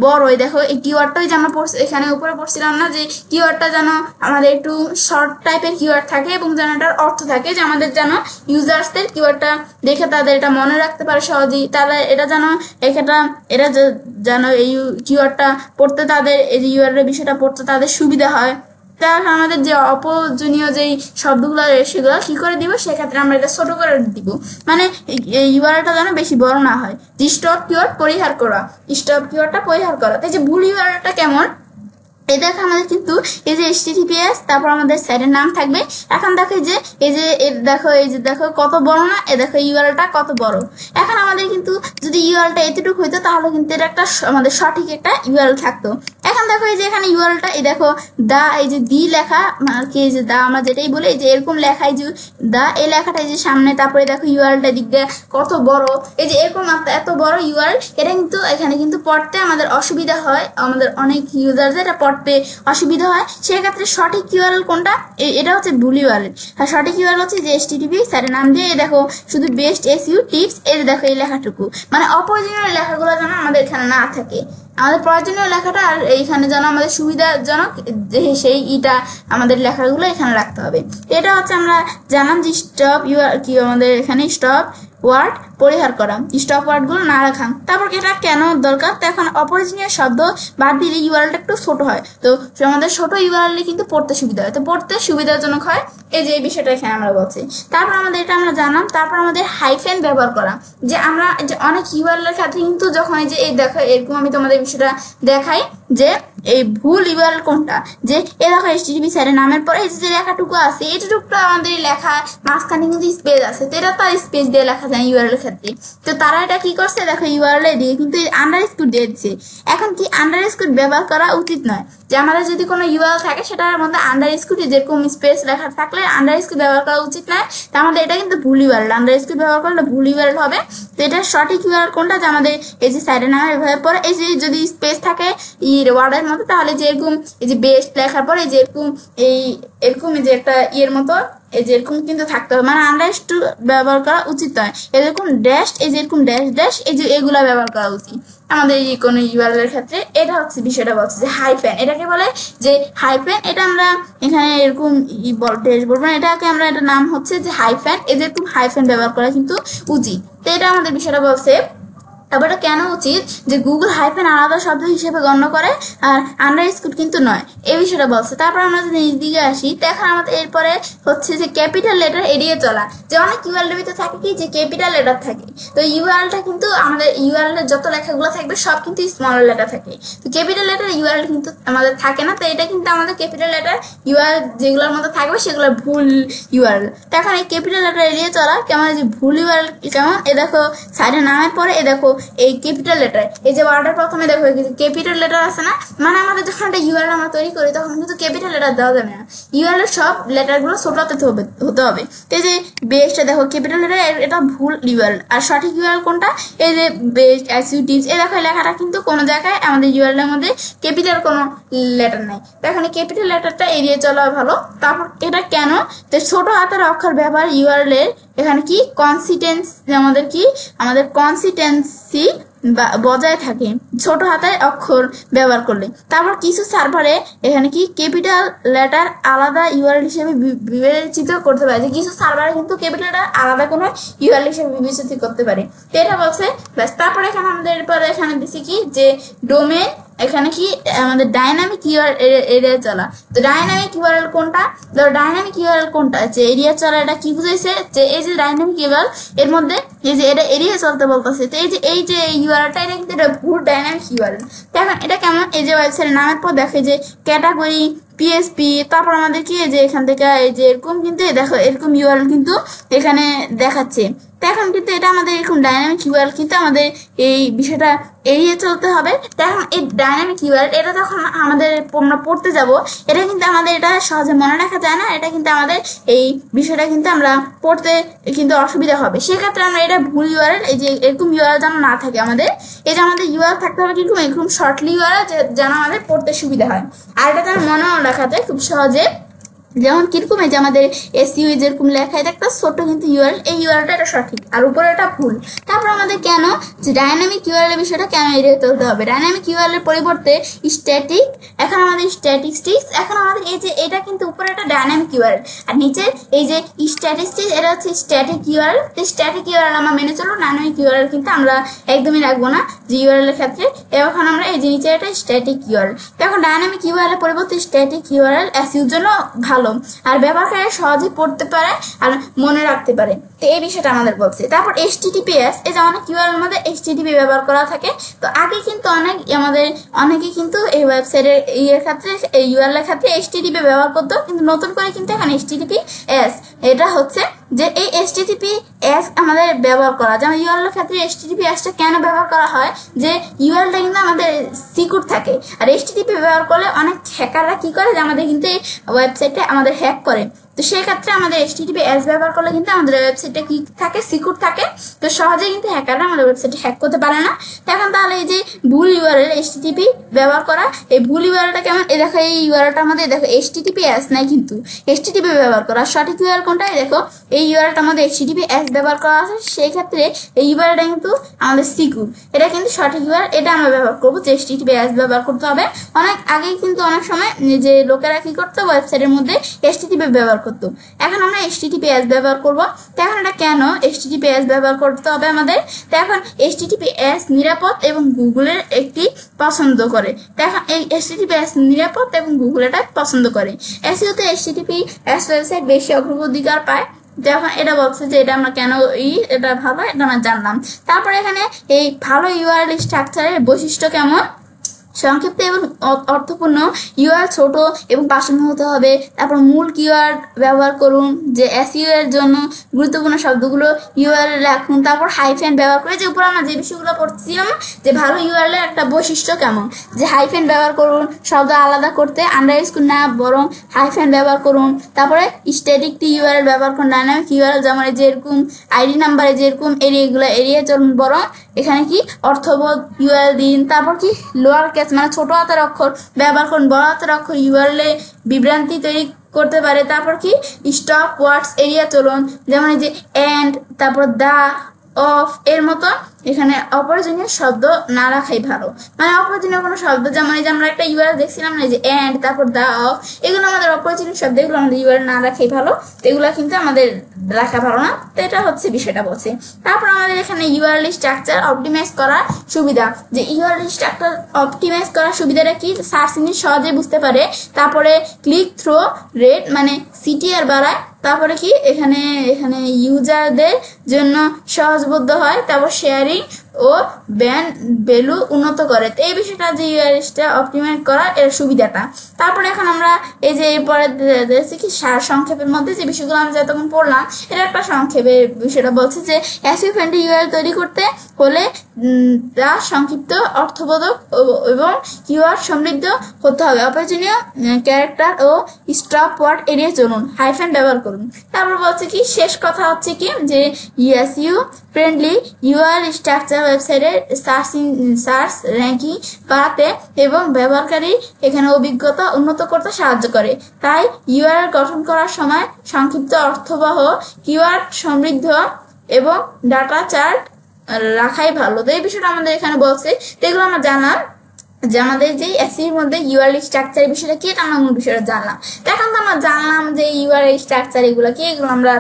বড়, এই দেখো এই কিওয়ার্ডটাই যে আমরা এখানে উপরে পড়ছিলাম না যে কিওয়ার্ডটা যেন আমাদের একটু শর্ট টাইপের কিওয়ার্ড থাকে এবং যেন এটার অর্থ থাকে, যে আমাদের যেন ইউজার্সদের কিওয়ার্ডটা দেখে তাদের এটা মনে রাখতে পারে সহজেই, তাহলে এটা যেন এরা যেন এই কিওয়ার্ডটা পড়তে তাদের এই যে ইউআরএল বিষয়টা পড়তে তাদের সুবিধা হয়। তার আমাদের যে অপ্রয়োজনীয় যেই শব্দগুলো সেগুলো কি করে দিব, সেক্ষেত্রে আমরা এটা ছোট করে দিব, মানে ইউআরএলটা যেন বেশি বড় না হয়। স্টপ কিওয়ার্ড পরিহার করা, স্টপ কিওয়ার্ডটা পরিহার করা। তাই যে ভুল ইউআরএলটা কেমন, এই দেখো আমাদের কিন্তু এই যে HTTPS তারপর আমাদের সাইটের নাম থাকবে। এখন দেখো যে এই যে দেখো এই যে দেখো কত বড় না, এই দেখো ইউআরএলটা কত বড়। এখন আমাদের কিন্তু যদি ইউআরএলটা এতটুকু হইতো তাহলে কিন্তু এটা একটা আমাদের সঠিক একটা ইউআরএল থাকতো। এখন দেখো এই যে এখানে ইউআরএলটা এই দেখো দা এই যে দি লেখা আর কি, এই যে দা আমরা যেটাই বলি এই যে এরকম লেখা, এই যে দা এই লেখাটা এই যে সামনে, তারপরে দেখো ইউআরএলটা দিক দিয়ে কত বড়, এই যে এরকম এত বড় ইউআরএল, এটা কিন্তু এখানে কিন্তু পড়তে আমাদের অসুবিধা হয়, আমাদের অনেক ইউজারদের অসুবিধা হয়। সেক্ষেত্রে সঠিক ইউআরএল কোনটা, এটা হচ্ছে ভুল ইউআরএল। আর সঠিক ইউআরএল হচ্ছে যে HTTP সাইটের নাম দিয়ে এই দেখো শুধু বেস্ট SEO টিপস, এই দেখো এই লেখাটুকু, মানে অপ্রয়োজনীয় লেখাগুলো যেন আমাদের এখানে না থাকে, আমাদের প্রয়োজনীয় লেখাটা আর এইখানে যেন আমাদের সুবিধাজনক সেই আমাদের লেখাগুলো এখানে রাখতে হবে। এটা হচ্ছে আমরা জানলাম যে স্টপ কি আমাদের এখানে স্টপ ওয়ার্ড পরিহার করা, স্টপ ওয়ার্ডগুলো না রাখা। তারপর এটা কেন দরকার, তো এখন অপ্রয়োজনীয় শব্দ বাদ দিলে ইউআরএলটা একটু ছোট হয়, তো আমাদের ছোট ইউআরএল কিন্তু পড়তে সুবিধা হয়, তো পড়তে সুবিধাজনক হয়, এই যে এই বিষয়টা এখানে আমরা বলছি। তারপর আমাদের এটা আমরা জানলাম। তারপর আমাদের হাইফেন ব্যবহার করা, যে আমরা যে অনেক ইউআরএল এর ক্ষেত্রে কিন্তু যখন এই যে এই দেখো এরকম আমি তোমাদের বিষয়টা দেখাই যে এই ভুল ইউআরএল কোনটা, যে এ দেখো HTTP সাইটের নামের পরে এই যে লেখাটুকু আছে এইটুকু আমাদের লেখা মাঝখানে কিন্তু স্পেস আছে, তো এটা তো স্পেস দিয়ে লেখা যায় ইউআরএল ক্ষেত্রে। তো তারা এটা কি করছে দেখো ইউআরএল দিয়ে কিন্তু আন্ডারস্কোর দিয়ে দিচ্ছে। এখন কি আন্ডারস্কোর ব্যবহার করা উচিত নয়, যে আমাদের যদি কোনো ইউআরএল থাকে সেটার মধ্যে আন্ডারস্কোর যেরকম স্পেস লেখা থাকলে আন্ডারস্কোর ব্যবহার করা উচিত নয়, তো আমাদের এটা কিন্তু ভুল ইউআরএল, আন্ডারস্কোর ব্যবহার করলে ভুল ইউআরএল হবে। তো এটা সঠিক ইউআরএল কোনটা, যে আমাদের এই যে সাইটের নামের এভাবে পরে এই যে যদি স্পেস থাকে ওয়ার্ডের মতো, তাহলে যে এরকম এই যে বেস্ট লেখার পরে যে এরকম এরকম এই যে একটা ইয়ের মতো এই যে এরকম কিন্তু থাকতে হবে, মানে আন্ডারস্টু ব্যবহার করা উচিত নয়। এরকম ড্যাশ এই যে এরকম ড্যাশ ড্যাশ এই যে এগুলা ব্যবহার করা উচিত আমাদের এই কোনো ইউআরএল এর ক্ষেত্রে। এটা হচ্ছে বিষয়টা বলছে যে হাইফেন, এটাকে বলে যে হাইফেন। এটা আমরা এখানে এরকম ড্যাশ বলবো না, এটাকে আমরা এটা নাম হচ্ছে যে হাইফেন। এই যে এরকম হাইফেন ব্যবহার করা কিন্তু উচিত। তো এটা আমাদের বিষয়টা বলছে। তারপর এটা কেন উচিত যে গুগল হাইফেন আলাদা শব্দ হিসেবে গণ্য করে আর আন্ডারস্কোর কিন্তু নয়, এই বিষয়টা বলছে। তারপর আমরা যদি নিজ দিকে আসি, এখন আমাদের এরপরে হচ্ছে যে ক্যাপিটাল লেটার এড়িয়ে চলা। যে অনেক ইউআরএল ভিতরে থাকে কি যে ক্যাপিটাল লেটার থাকে, তো ইউআরএলটা কিন্তু আমাদের ইউআরএল এর যত লেখাগুলো থাকবে সব কিন্তু স্মল লেটার থাকে, তো ক্যাপিটাল লেটার ইউআরএল কিন্তু আমাদের থাকে না। তো এটা কিন্তু আমাদের ক্যাপিটাল লেটার ইউআরএল যেগুলোর মধ্যে থাকবে সেগুলো ভুল ইউআরএল। তো এখন এই ক্যাপিটাল লেটার এড়িয়ে চলা কেমন, যে ভুল ইউআরএল কেমন, এ দেখো সাইডে নামের পরে এ দেখো এই ক্যাপিটাল লেটার, এই যে ওয়ার্ডের প্রথমে দেখো ক্যাপিটাল লেটার আছে না, মানে আমাদের যখন একটা ইউআরএল আমরা তৈরি করি তখন কিন্তু ক্যাপিটাল লেটার দেওয়া যাবে না, ইউআরএল সব লেটার গুলো ছোট হতে হবে। তো এই যে বেসটা দেখো ক্যাপিটাল লেটার, এটা ভুল ইউআরএল। আর সঠিক ইউআরএল কোনটা, এই যে বেস্ট এসইউ টিপস, এই দেখো লেখাটা কিন্তু কোনো জায়গায় আমাদের ইউআরএল এর মধ্যে ক্যাপিটাল কোনো লেটার নাই, তো এখানে ক্যাপিটাল লেটারটা এড়িয়ে চলা ভালো। তারপর এটা কেন, যে ছোট হাতের অক্ষর ব্যবহার ইউআরএল এর এখানে কি কনসিস্টেন্সি, আমাদের কনসিস্টেন্সি বজায় থাকে ছোট হাতের অক্ষর ব্যবহার করলে। তারপর কিছু সার্ভারে এখানে কি ক্যাপিটাল লেটার আলাদা ইউআরএল হিসেবে বিবেচিত করতে পারে, যে কিছু সার্ভারে কিন্তু ক্যাপিটাল লেটার আলাদা কোনো ইউআরএল হিসেবে বিবেচিত করতে পারে। তো এটা বলছে ব্যাস। তারপরে এখানে আমাদের এরপরে এখানে দিছি কি যে ডোমেন, এখানে কি আমাদের ডাইনামিক ইউআরএল এড়িয়ে চলা। তো ডাইনামিক ইউআরএল কোনটা, ধরো ডাইনামিক ইউআরএল কোনটা, যে এড়িয়ে চলা এটা কি বুঝাইছে, যে এই যে ডাইনামিক ইউআরএল এর মধ্যে এই যে এটা এড়িয়ে চলতে বলতেছে। তো এই যে ইউআরএলটা এটা কিন্তু এটা ভুল ডাইনামিক ইউআরএল। তো এখন এটা কেমন, এই যে ওয়েবসাইটের নামের পর দেখে যে ক্যাটাগরি পিএসপি, তারপর আমাদের কি যে এখান থেকে এই যে এরকম কিন্তু দেখো এরকম ইউআরএল কিন্তু এখানে দেখাচ্ছে। তো এখন কিন্তু এটা আমাদের এরকম ডাইনামিক ইউআরএল কিন্তু আমাদের এই বিষয়টা এড়িয়ে চলতে হবে। তো এখন এই ডাইনামিক ইউআরএল এটা যখন আমাদের আমরা পড়তে যাব, এটা কিন্তু আমাদের এটা সহজে মনে রাখা যায় না, এটা কিন্তু আমাদের এই বিষয়টা কিন্তু আমরা পড়তে কিন্তু অসুবিধা হবে। সেক্ষেত্রে আমরা এটা ভুল ইউআরএল, এই যে এরকম ইউআরএল যেন না থাকে আমাদের, এই যে আমাদের ইউআরএল থাকতে হবে কিরকম এরকম শর্টলি ইউআরএল যেন আমাদের পড়তে সুবিধা হয়, আর এটা যেন মনেও রাখা যায় খুব সহজে। যেমন কিরকম এই যে আমাদের এসইউ যেরকম লেখা, এটা একটা ছোট কিন্তু ইউআরএল, এই ইউআরএলটা এটা সঠিক আর উপরে এটা ভুল। তারপর আমাদের কেন যে ডাইনামিক ইউআরএল এর বিষয়টা কেন এড়িয়ে চলতে হবে, ডাইনামিক ইউআরএল এর পরিবর্তে স্ট্যাটিক, এখন আমাদের স্ট্যাটিস্টিক্স, এখন আমাদের এই যে এটা কিন্তু উপরে এটা ডাইনামিক ইউআরএল আর নিচে এই যে স্ট্যাটিস্টিক্স এটা হচ্ছে স্ট্যাটিক ইউআরএল। তো স্ট্যাটিক ইউআরএল আমরা মেনে চলো, ডাইনামিক ইউআরএল কিন্তু আমরা একদমই রাখবো না যে ইউআরএল এর ক্ষেত্রে। এখন আমরা এই যে নিচে এটা স্ট্যাটিক ইউআরএল, তো এখন ডাইনামিক ইউআরএল এর পরিবর্তে স্ট্যাটিক ইউআরএল এসইউর জন্য ভালো আর ব্যবহারকারী সহজে পড়তে পারে আর মনে রাখতে পারে। তো এই বিষয়টা আমাদের বলছে। তারপর HTTPS, এই যে অনেক ইউআরএল এর মধ্যে HTTP ব্যবহার করা থাকে। তো আগে কিন্তু অনেকে কিন্তু এই ওয়েবসাইটের এর ক্ষেত্রে এই ইউআরএল এর ক্ষেত্রে HTTP ব্যবহার করতো, কিন্তু নতুন করে কিন্তু এখন HTTPS এটা হচ্ছে যে এই HTTPS আমাদের ব্যবহার করা, যেমন ইউআরএল এর ক্ষেত্রে HTTPS টা কেন ব্যবহার করা হয়, যে ইউআরএলটা কিন্তু আমাদের সিকিউর থাকে আর HTTP ব্যবহার করলে অনেক হ্যাকাররা কি করে যে আমাদের কিন্তু ওয়েবসাইটে আমাদের হ্যাক করে। তো সেই ক্ষেত্রে আমাদের HTTPS ব্যবহার করলে কিন্তু আমাদের ওয়েবসাইটে কি থাকে, সিকিউর থাকে, তো সহজে কিন্তু হ্যাকাররা আমাদের ওয়েবসাইটে হ্যাক করতে পারে না। এখন তাহলে এই যে ভুল ইউআরএল HTTP ব্যবহার করা, এই ভুল ইউআরএলটা কেমন, এই দেখো এই ইউআরএলটা আমাদের দেখো HTTPS নাই কিন্তু HTTP ব্যবহার করা। সঠিক ইউআরএল কোনটা, দেখো এই ইউআরএলটা আমাদের HTTPS ব্যবহার করা আছে, সেই ক্ষেত্রে এই ইউআরএলটা কিন্তু আমাদের সিকিউর, এটা কিন্তু সঠিক ইউআরএল, এটা আমরা ব্যবহার করবো যে HTTPS ব্যবহার করতে হবে। অনেক আগেই কিন্তু অনেক সময় যে লোকেরা কি করতো ওয়েবসাইটের মধ্যে HTTP ব্যবহার করতো, এখন আমরা HTTPS ব্যবহার করব। তো এখন এটা কেন HTTPS ব্যবহার করতে হবে আমাদের, তো এখন HTTPS নিরাপদ এবং গুগলের একটি পছন্দ করে। তো এখন এই HTTPS নিরাপদ এবং গুগল এটা পছন্দ করে। এসইউতে HTTPS ওয়েবসাইট বেশি অগ্রাধিকার পায়। যখন এটা বলছে যে এটা আমরা কেন এটা ভালো, এটা আমরা জানলাম। তারপরে এখানে এই ভালো ইউআরএল স্ট্রাকচারের বৈশিষ্ট্য কেমন, সংক্ষিপ্ত এবং অর্থপূর্ণ, ইউআরএল ছোট এবং প্রাসঙ্গিক হতে হবে। তারপর মূল কিওয়ার্ড ব্যবহার করুন, যে এসইও এর জন্য গুরুত্বপূর্ণ শব্দগুলো ইউআরএল রাখুন। তারপর হাইফেন ব্যবহার করে, যে উপরে আমরা যে বিষয়গুলো পড়ছিলাম যে ভালো ইউআরএল এর একটা বৈশিষ্ট্য কেমন, যে হাইফেন ব্যবহার করুন, শব্দ আলাদা করতে আন্ডারস্কোর না বরং হাইফেন ব্যবহার করুন। তারপরে স্ট্যাটিকটি ইউআরএল ব্যবহার করুন, ডাইনামিক ইউআরএল যেমন যে এরকম আইডি নাম্বারে যেরকম এরিয়াগুলো এড়িয়ে চলুন, বরং এখানে কি অর্থবোধ ইউআরএল দিন, তারপর কি লোয়ার কেস মানে ছোট হাতের অক্ষর ব্যবহার করুন, বড় হাতের অক্ষর ইউআরএল এ বিভ্রান্তি তৈরি করতে পারে। তারপর কি স্টপ ওয়ার্ডস এড়িয়ে চলুন, যেমন এই যে এন্ড, তারপর দা, অফ এর মতো এখানে অপ্রয়োজনীয় শব্দ না রাখাই ভালো। মানে অপ্রয়োজনীয় কোনো শব্দ, যেমন এই যে আমরা একটা ইউআরএল দেখছিলাম না, যে এন্ড, তারপর দা, অফ, এগুলো আমাদের অপ্রয়োজনীয় শব্দ, এগুলো আমাদের ইউআরএল না রাখাই ভালো। তো এগুলো কিন্তু আমাদের রাখা ভালো না। তো এটা হচ্ছে বিষয়টা বলছে। তারপর আমাদের এখানে ইউআরএল স্ট্রাকচার অপটিমাইজ করার সুবিধা, যে ইউআরএল স্ট্রাকচার অপটিমাইজ করার সুবিধাটা কি, সার্চ ইঞ্জিন সহজে বুঝতে পারে। তারপরে ক্লিক থ্রু রেট মানে সিটিআর বাড়ায়। তারপরে কি এখানে এখানে ইউজারদের জন্য সহজবোধ্য হয়। তারপর শেয়ারিং ও ব্যান্ড ভ্যালু উন্নত করে। তো এই বিষয়টা যে ইউআরএলটা অপটিমাইজ করা এর সুবিধাটা। তারপরে এখন আমরা এই যে এরপরে দেখছি কি সার সংক্ষেপের মধ্যে যে বিষয়গুলো আমরা যতক্ষণ পড়লাম, এটা একটা সংক্ষেপের বিষয়টা বলছে যে এসইও ফ্রেন্ডলি ইউআরএল তৈরি করতে হলে তা সংক্ষিপ্ত, অর্থবোধক এবং কিওয়ার্ড সমৃদ্ধ হতে হবে। অপ্রয়োজনীয় ক্যারেক্টার ও স্টপ ওয়ার্ড এড়িয়ে চলুন, হাইফেন ব্যবহার করুন। তারপর বলছে কি শেষ কথা হচ্ছে কি যে এসইও ফ্রেন্ডলি ইউআরএল স্ট্রাকচার ওয়েবসাইটের সার্চ র্যাঙ্কিং বাড়াতে এবং ব্যবহারকারী এখানে অভিজ্ঞতা উন্নত করতে সাহায্য করে। তাই ইউআরএল গঠন করার সময় সংক্ষিপ্ত, অর্থবহ, কিওয়ার্ড সমৃদ্ধ এবং ডাটা চার্ট রাখাই ভালো। তো এই বিষয়টা আমাদের এখানে বলছে। তো এগুলো আমরা জানলাম যে আমাদের যে এসইর মধ্যে ইউআরএল স্ট্রাকচার বিষয়টা কি, এটা আমরা মূল বিষয়টা জানলাম। তো এখন তো আমরা জানলাম যে ইউআরএল স্ট্রাকচার এগুলো কি, এগুলো আমরা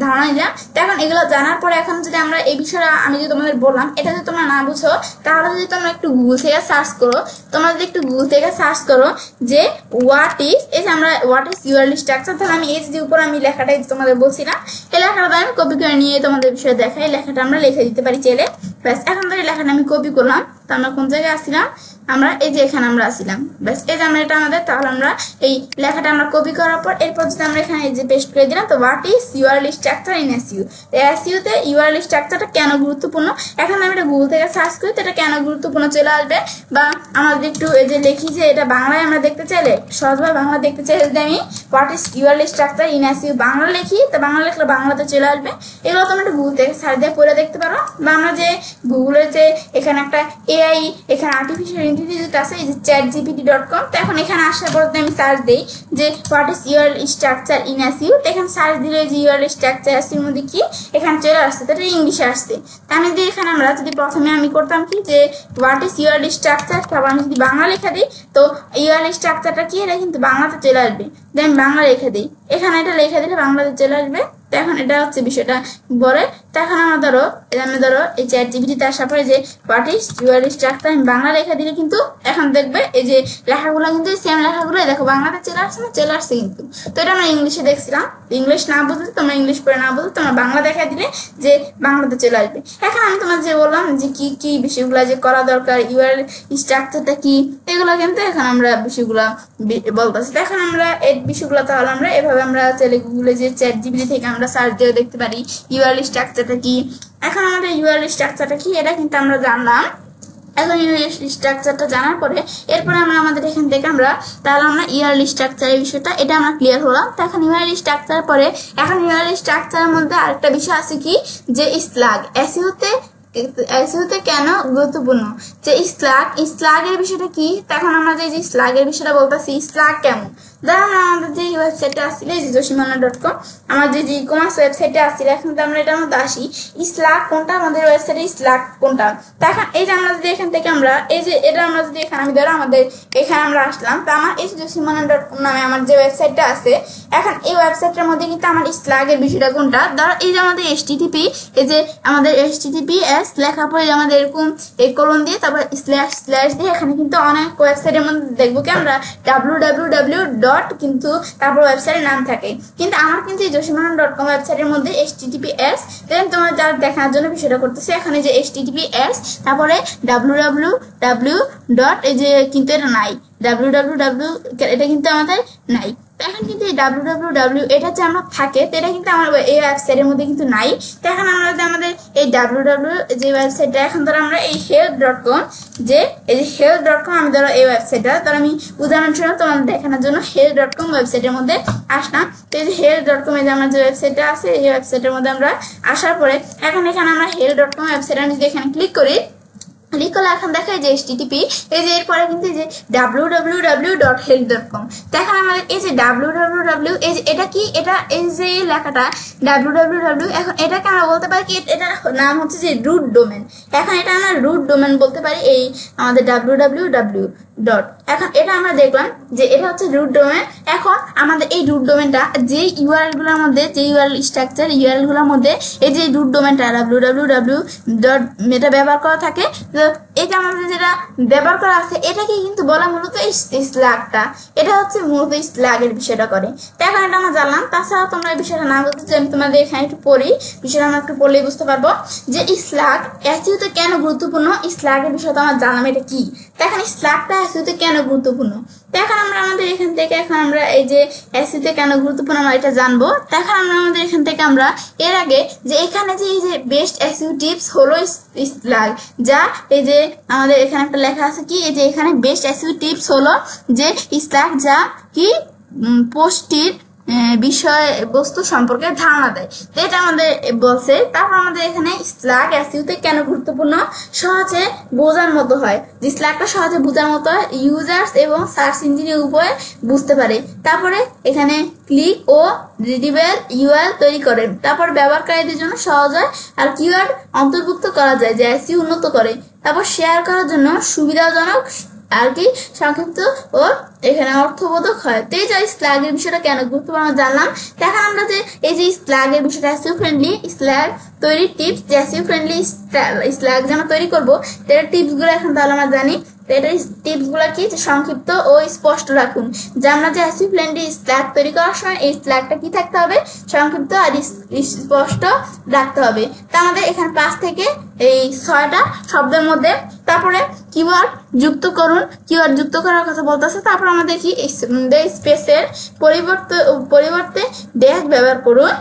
ধারণা দিলাম। তো এখন এগুলো জানার পরে এখন যদি আমরা এই বিষয়টা আমি যদি তোমাদের বললাম, এটা যদি তোমরা না বুঝো, তাহলে যদি তোমরা একটু গুগল থেকে সার্চ করো, তোমরা যদি একটু গুগল থেকে সার্চ করো যে হোয়াট ইজ, এই যে আমরা হোয়াট ইজ ইউআরএল স্ট্রাকচার, তাহলে আমি এই যে উপরে আমি লেখাটাই তোমাদের বলছিলাম, এই লেখাটা আমি কপি করে নিয়ে তোমাদের বিষয়ে দেখাই। এই লেখাটা আমরা লিখে দিতে পারি চাইলে। ব্যাস এখন তো এই লেখাটা আমি কপি করলাম। তো আমরা কোন জায়গায় আসছিলাম, আমরা এই যে এখানে আমরা আসছিলাম। ব্যাস এই যে আমরা এটা আমাদের, তাহলে আমরা এই লেখাটা আমরা কপি করার পর এরপর যদি আমরা এখানে এই যে পেস্ট করে দিলাম, তো what is URL structure in SEO. SEO তে ইউআরএল স্ট্রাকচারটা কেন গুরুত্বপূর্ণ, এখন আমি এটা গুগল থেকে সার্চ করি, তো এটা কেন গুরুত্বপূর্ণ চলে আসবে। বা আমরা যদি একটু এই যে লিখি যে এটা বাংলায় আমরা দেখতে চাইলে, সহজভাবে বাংলা দেখতে চাইলে যদি আমি what is URL structure in SEO Bangla লিখি, তো বাংলা লিখলে বাংলাতে চলে আসবে। এগুলো তোমরা একটু গুগল থেকে সার্চ দিয়ে পড়ে দেখতে পারো। বা আমরা যে গুগলের যে এখানে একটা এআই, এখানে আর্টিফিশিয়াল ইন্টেলিজেন্স আছে, এই যে chatgpt.com। তো এখন এখানে আসার পর আমি সার্চ দিই যে what is URL structure in SEO, তো এখানে সার্চ দিলে যে ইউআরএল স্ট্রাকচার এসইওর মধ্যে কি এখানে চলে আসছে, তো এটা ইংলিশে আসছে। তো আমি যদি এখানে আমরা যদি প্রথমে আমি করতাম কি যে হোয়াট ইজ ইউআরএল স্ট্রাকচার, তারপর আমি যদি বাংলা লেখা দিই, তো ইউআরএল স্ট্রাকচারটা কি এটা কিন্তু বাংলাতে চলে আসবে। দেন বাংলা লেখা দিই, এখানে এটা লেখা দিলে বাংলাতে চলে আসবে। তো এখন এটা হচ্ছে বিষয়টা বলে। তো এখন আমরা ধরো এই চ্যাটজিপিটিতে আসার পরে যে হোয়াট ইজ ইউআরএল স্ট্রাকচার আমি বাংলা লেখা দিলে কিন্তু এখন দেখবে এই যে লেখাগুলো কিন্তু সেম লেখাগুলো দেখো বাংলাতে চলে আসছে না, চলে আসছে কিন্তু। তো এটা আমরা ইংলিশে দেখছিলাম, ইংলিশ না বুঝলে তোমরা ইংলিশ পড়ে না বুঝলে তোমরা বাংলা দেখা দিলে যে বাংলাতে চলে আসবে। এখন আমি তোমার যে বললাম যে কি কি বিষয়গুলো যে করা দরকার, ইউআরএল স্ট্রাকচারটা কি, এগুলো কিন্তু এখন আমরা বিষয়গুলো বলতেছি। এখন আমরা এই বিষয়গুলো তাহলে আমরা এভাবে আমরা চাইলে গুগলে যে চ্যাটজিপিটি থেকে আমরা সার্চ দিয়ে দেখতে পারি ইউআরএল স্ট্রাকচারটা কি। এখন আমাদের ইউআরএল স্ট্রাকচারটা কি এটা কিন্তু আমরা জানলাম। এখন ইউআরএল স্ট্রাকচারটা জানার পরে এরপরে আমরা আমাদের এখান থেকে আমরা তাহলে আমরা ইউআরএল স্ট্রাকচারের বিষয়টা এটা আমরা ক্লিয়ার হলাম। তো এখন ইউআরএল স্ট্রাকচার পরে এখন ইউআরএল স্ট্রাকচারের মধ্যে আরেকটা বিষয় আছে কি যে স্ল্যাগ। এসইওতে কেন গুরুত্বপূর্ণ যে স্ল্যাগের বিষয়টা কি। এখন আমরা যে স্ল্যাগের বিষয়টা বলতেছি, স্ল্যাগ কেমন, ধরো আমরা আমাদের যে ওয়েবসাইটে আসছিলে যে joshimana.com, আমার যে ই কমার্স ওয়েবসাইটে আসছিলে, এখন তো আমরা এটার মধ্যে আসি স্ল্যাগ কোনটা, আমাদের ওয়েবসাইটে স্ল্যাগ কোনটা। তো এখন এই যে আমরা যদি এখান থেকে আমরা এই যে এটা আমরা যদি এখানে আমি ধরো আমাদের এখানে আমরা আসলাম, তো আমার এই joshimana.com নামে আমার যে ওয়েবসাইটটা আছে, এখন এই ওয়েবসাইটের মধ্যে কিন্তু আমার স্ল্যাগের বিষয়টা কোনটা। ধরো এই যে আমাদের http, এই যে আমাদের https লেখার পরে আমাদের এরকম এই কোলন দিয়ে তারপর স্ল্যাশ দিয়ে এখানে কিন্তু অনেক ওয়েবসাইটের মধ্যে দেখবো কি আমরা www কিন্তু তারপর ওয়েবসাইটের নাম থাকে, কিন্তু আমার কিন্তু এই joshimana.com ওয়েবসাইটের মধ্যে https দেন তোমার যার দেখার জন্য বিষয়টা করতেছে এখানে যে https তারপরে www. এই যে কিন্তু এটা নাই www এটা কিন্তু আমাদের নাই। এখন কিন্তু এই www এটা যে আমরা থাকে তো এটা কিন্তু আমার এই ওয়েবসাইটের মধ্যে কিন্তু নাই। তো এখন আমরা যদি আমাদের এই www যে ওয়েবসাইটটা এখন ধরো আমরা এই health.com যে এই যে health.com আমি ধরো এই ওয়েবসাইটটা ধরো আমি উদাহরণস্বরূপ তোমাদের দেখানোর জন্য health.com ওয়েবসাইটের মধ্যে আসলাম। তো এই যে health.com এ যে আমার যে ওয়েবসাইটটা আছে এই ওয়েবসাইটের মধ্যে আমরা আসার পরে এখন এখানে আমরা health.com ওয়েবসাইট আমি যদি এখানে ক্লিক করি লিখলে এখন দেখা যায় যে http এই যে এরপরে কিন্তু যে www.health.com দেখেন আমাদের এই যে www এই যে এটা কি এটা এই যে লেখাটা www এখন এটাকে আমরা বলতে পারি কি এটা নাম হচ্ছে যে রুট ডোমেন। এখন এটা আমরা রুট ডোমেন বলতে পারি এই আমাদের www ডট এখন এটা আমরা দেখলাম যে এটা হচ্ছে রুট ডোমেন। এখন আমাদের এই রুট ডোমেনটা যে ইউআরএল গুলোর মধ্যে যে ইউআরএল স্ট্রাকচার ইউআরএল গুলোর মধ্যে এই যে রুট ডোমেনটা www ডট এটা ব্যবহার করা থাকে তো এটা আমাদের যেটা ব্যবহার করা আছে এটাকে কিন্তু বলা মূলত স্ল্যাগটা এটা হচ্ছে মূলত স্ল্যাগের বিষয়টা করে। তো এখন এটা আমরা জানলাম। তাছাড়াও তোমরা এই বিষয়টা না বলতে চাই আমি তোমাদের এখানে একটু পড়ি বিষয়টা আমরা একটু পড়লেই বুঝতে পারবো যে স্ল্যাগ এসইওতে কেন গুরুত্বপূর্ণ স্ল্যাগের বিষয়টা আমরা জানলাম এটা কি। তো এখন স্ল্যাগটা এসইওতে কেন গুরুত্বপূর্ণ তো এখন আমরা আমাদের এখান থেকে এখন আমরা এই যে এসইওতে কেন গুরুত্বপূর্ণ আমরা এটা জানবো। তো এখন আমরা আমাদের এখান থেকে আমরা এর আগে যে এখানে যে এই যে বেস্ট এসইও টিপস হলো স্ল্যাগ যা এই যে আমাদের এখানে একটা লেখা আছে কি এই যে এখানে বেস্ট এসইও টিপস হলো যে স্ল্যাগ যা কি পোস্টের বিষয়বস্তু সম্পর্কে ধারণা দেয় তো এটা আমাদের বলছে। তারপর আমাদের এখানে স্ল্যাগ এসইওতে কেন গুরুত্বপূর্ণ সহজে বোঝার মতো হয় যে স্ল্যাগটা সহজে বোঝার মতো ইউজার্স এবং সার্চ ইঞ্জিনের উভয় বুঝতে পারে। তারপরে এখানে ক্লিক ও রিডেবল ইউআরএল তৈরি করে তারপর ব্যবহারকারীদের জন্য সহজ হয় আর কিওয়ার্ড অন্তর্ভুক্ত করা যায় যা এসইও উন্নত করে। তারপর শেয়ার করার জন্য সুবিধাজনক আর কি সংক্ষিপ্ত ও এখানে অর্থবোধক হয়। তো এই যে স্ল্যাগের বিষয়টা কেন গুরুত্বপূর্ণ জানলাম। এখন আমরা যে এই যে স্ল্যাগের বিষয়টা এসইও ফ্রেন্ডলি স্ল্যাগ তৈরির টিপস যে এসইও ফ্রেন্ডলি স্ল্যাগ যে আমরা তৈরি করবো তার টিপস গুলো এখন তাহলে আমরা জানি। তো এটা টিপস গুলা কি যে সংক্ষিপ্ত ও স্পষ্ট রাখুন যে আমরা যে এসইও ফ্রেন্ডলি স্ল্যাগ তৈরি করার সময় এই স্ল্যাগটা কি থাকতে হবে সংক্ষিপ্ত আর স্পষ্ট রাখতে হবে। তো আমাদের এখানে 5 থেকে এই 6টা শব্দের মধ্যে তারপরে কিওয়ার্ড যুক্ত করুন কিওয়ার্ড যুক্ত করার কথা বলতেছে। তারপর আমাদের কি স্পেসের পরিবর্তে ড্যাশ ব্যবহার করুন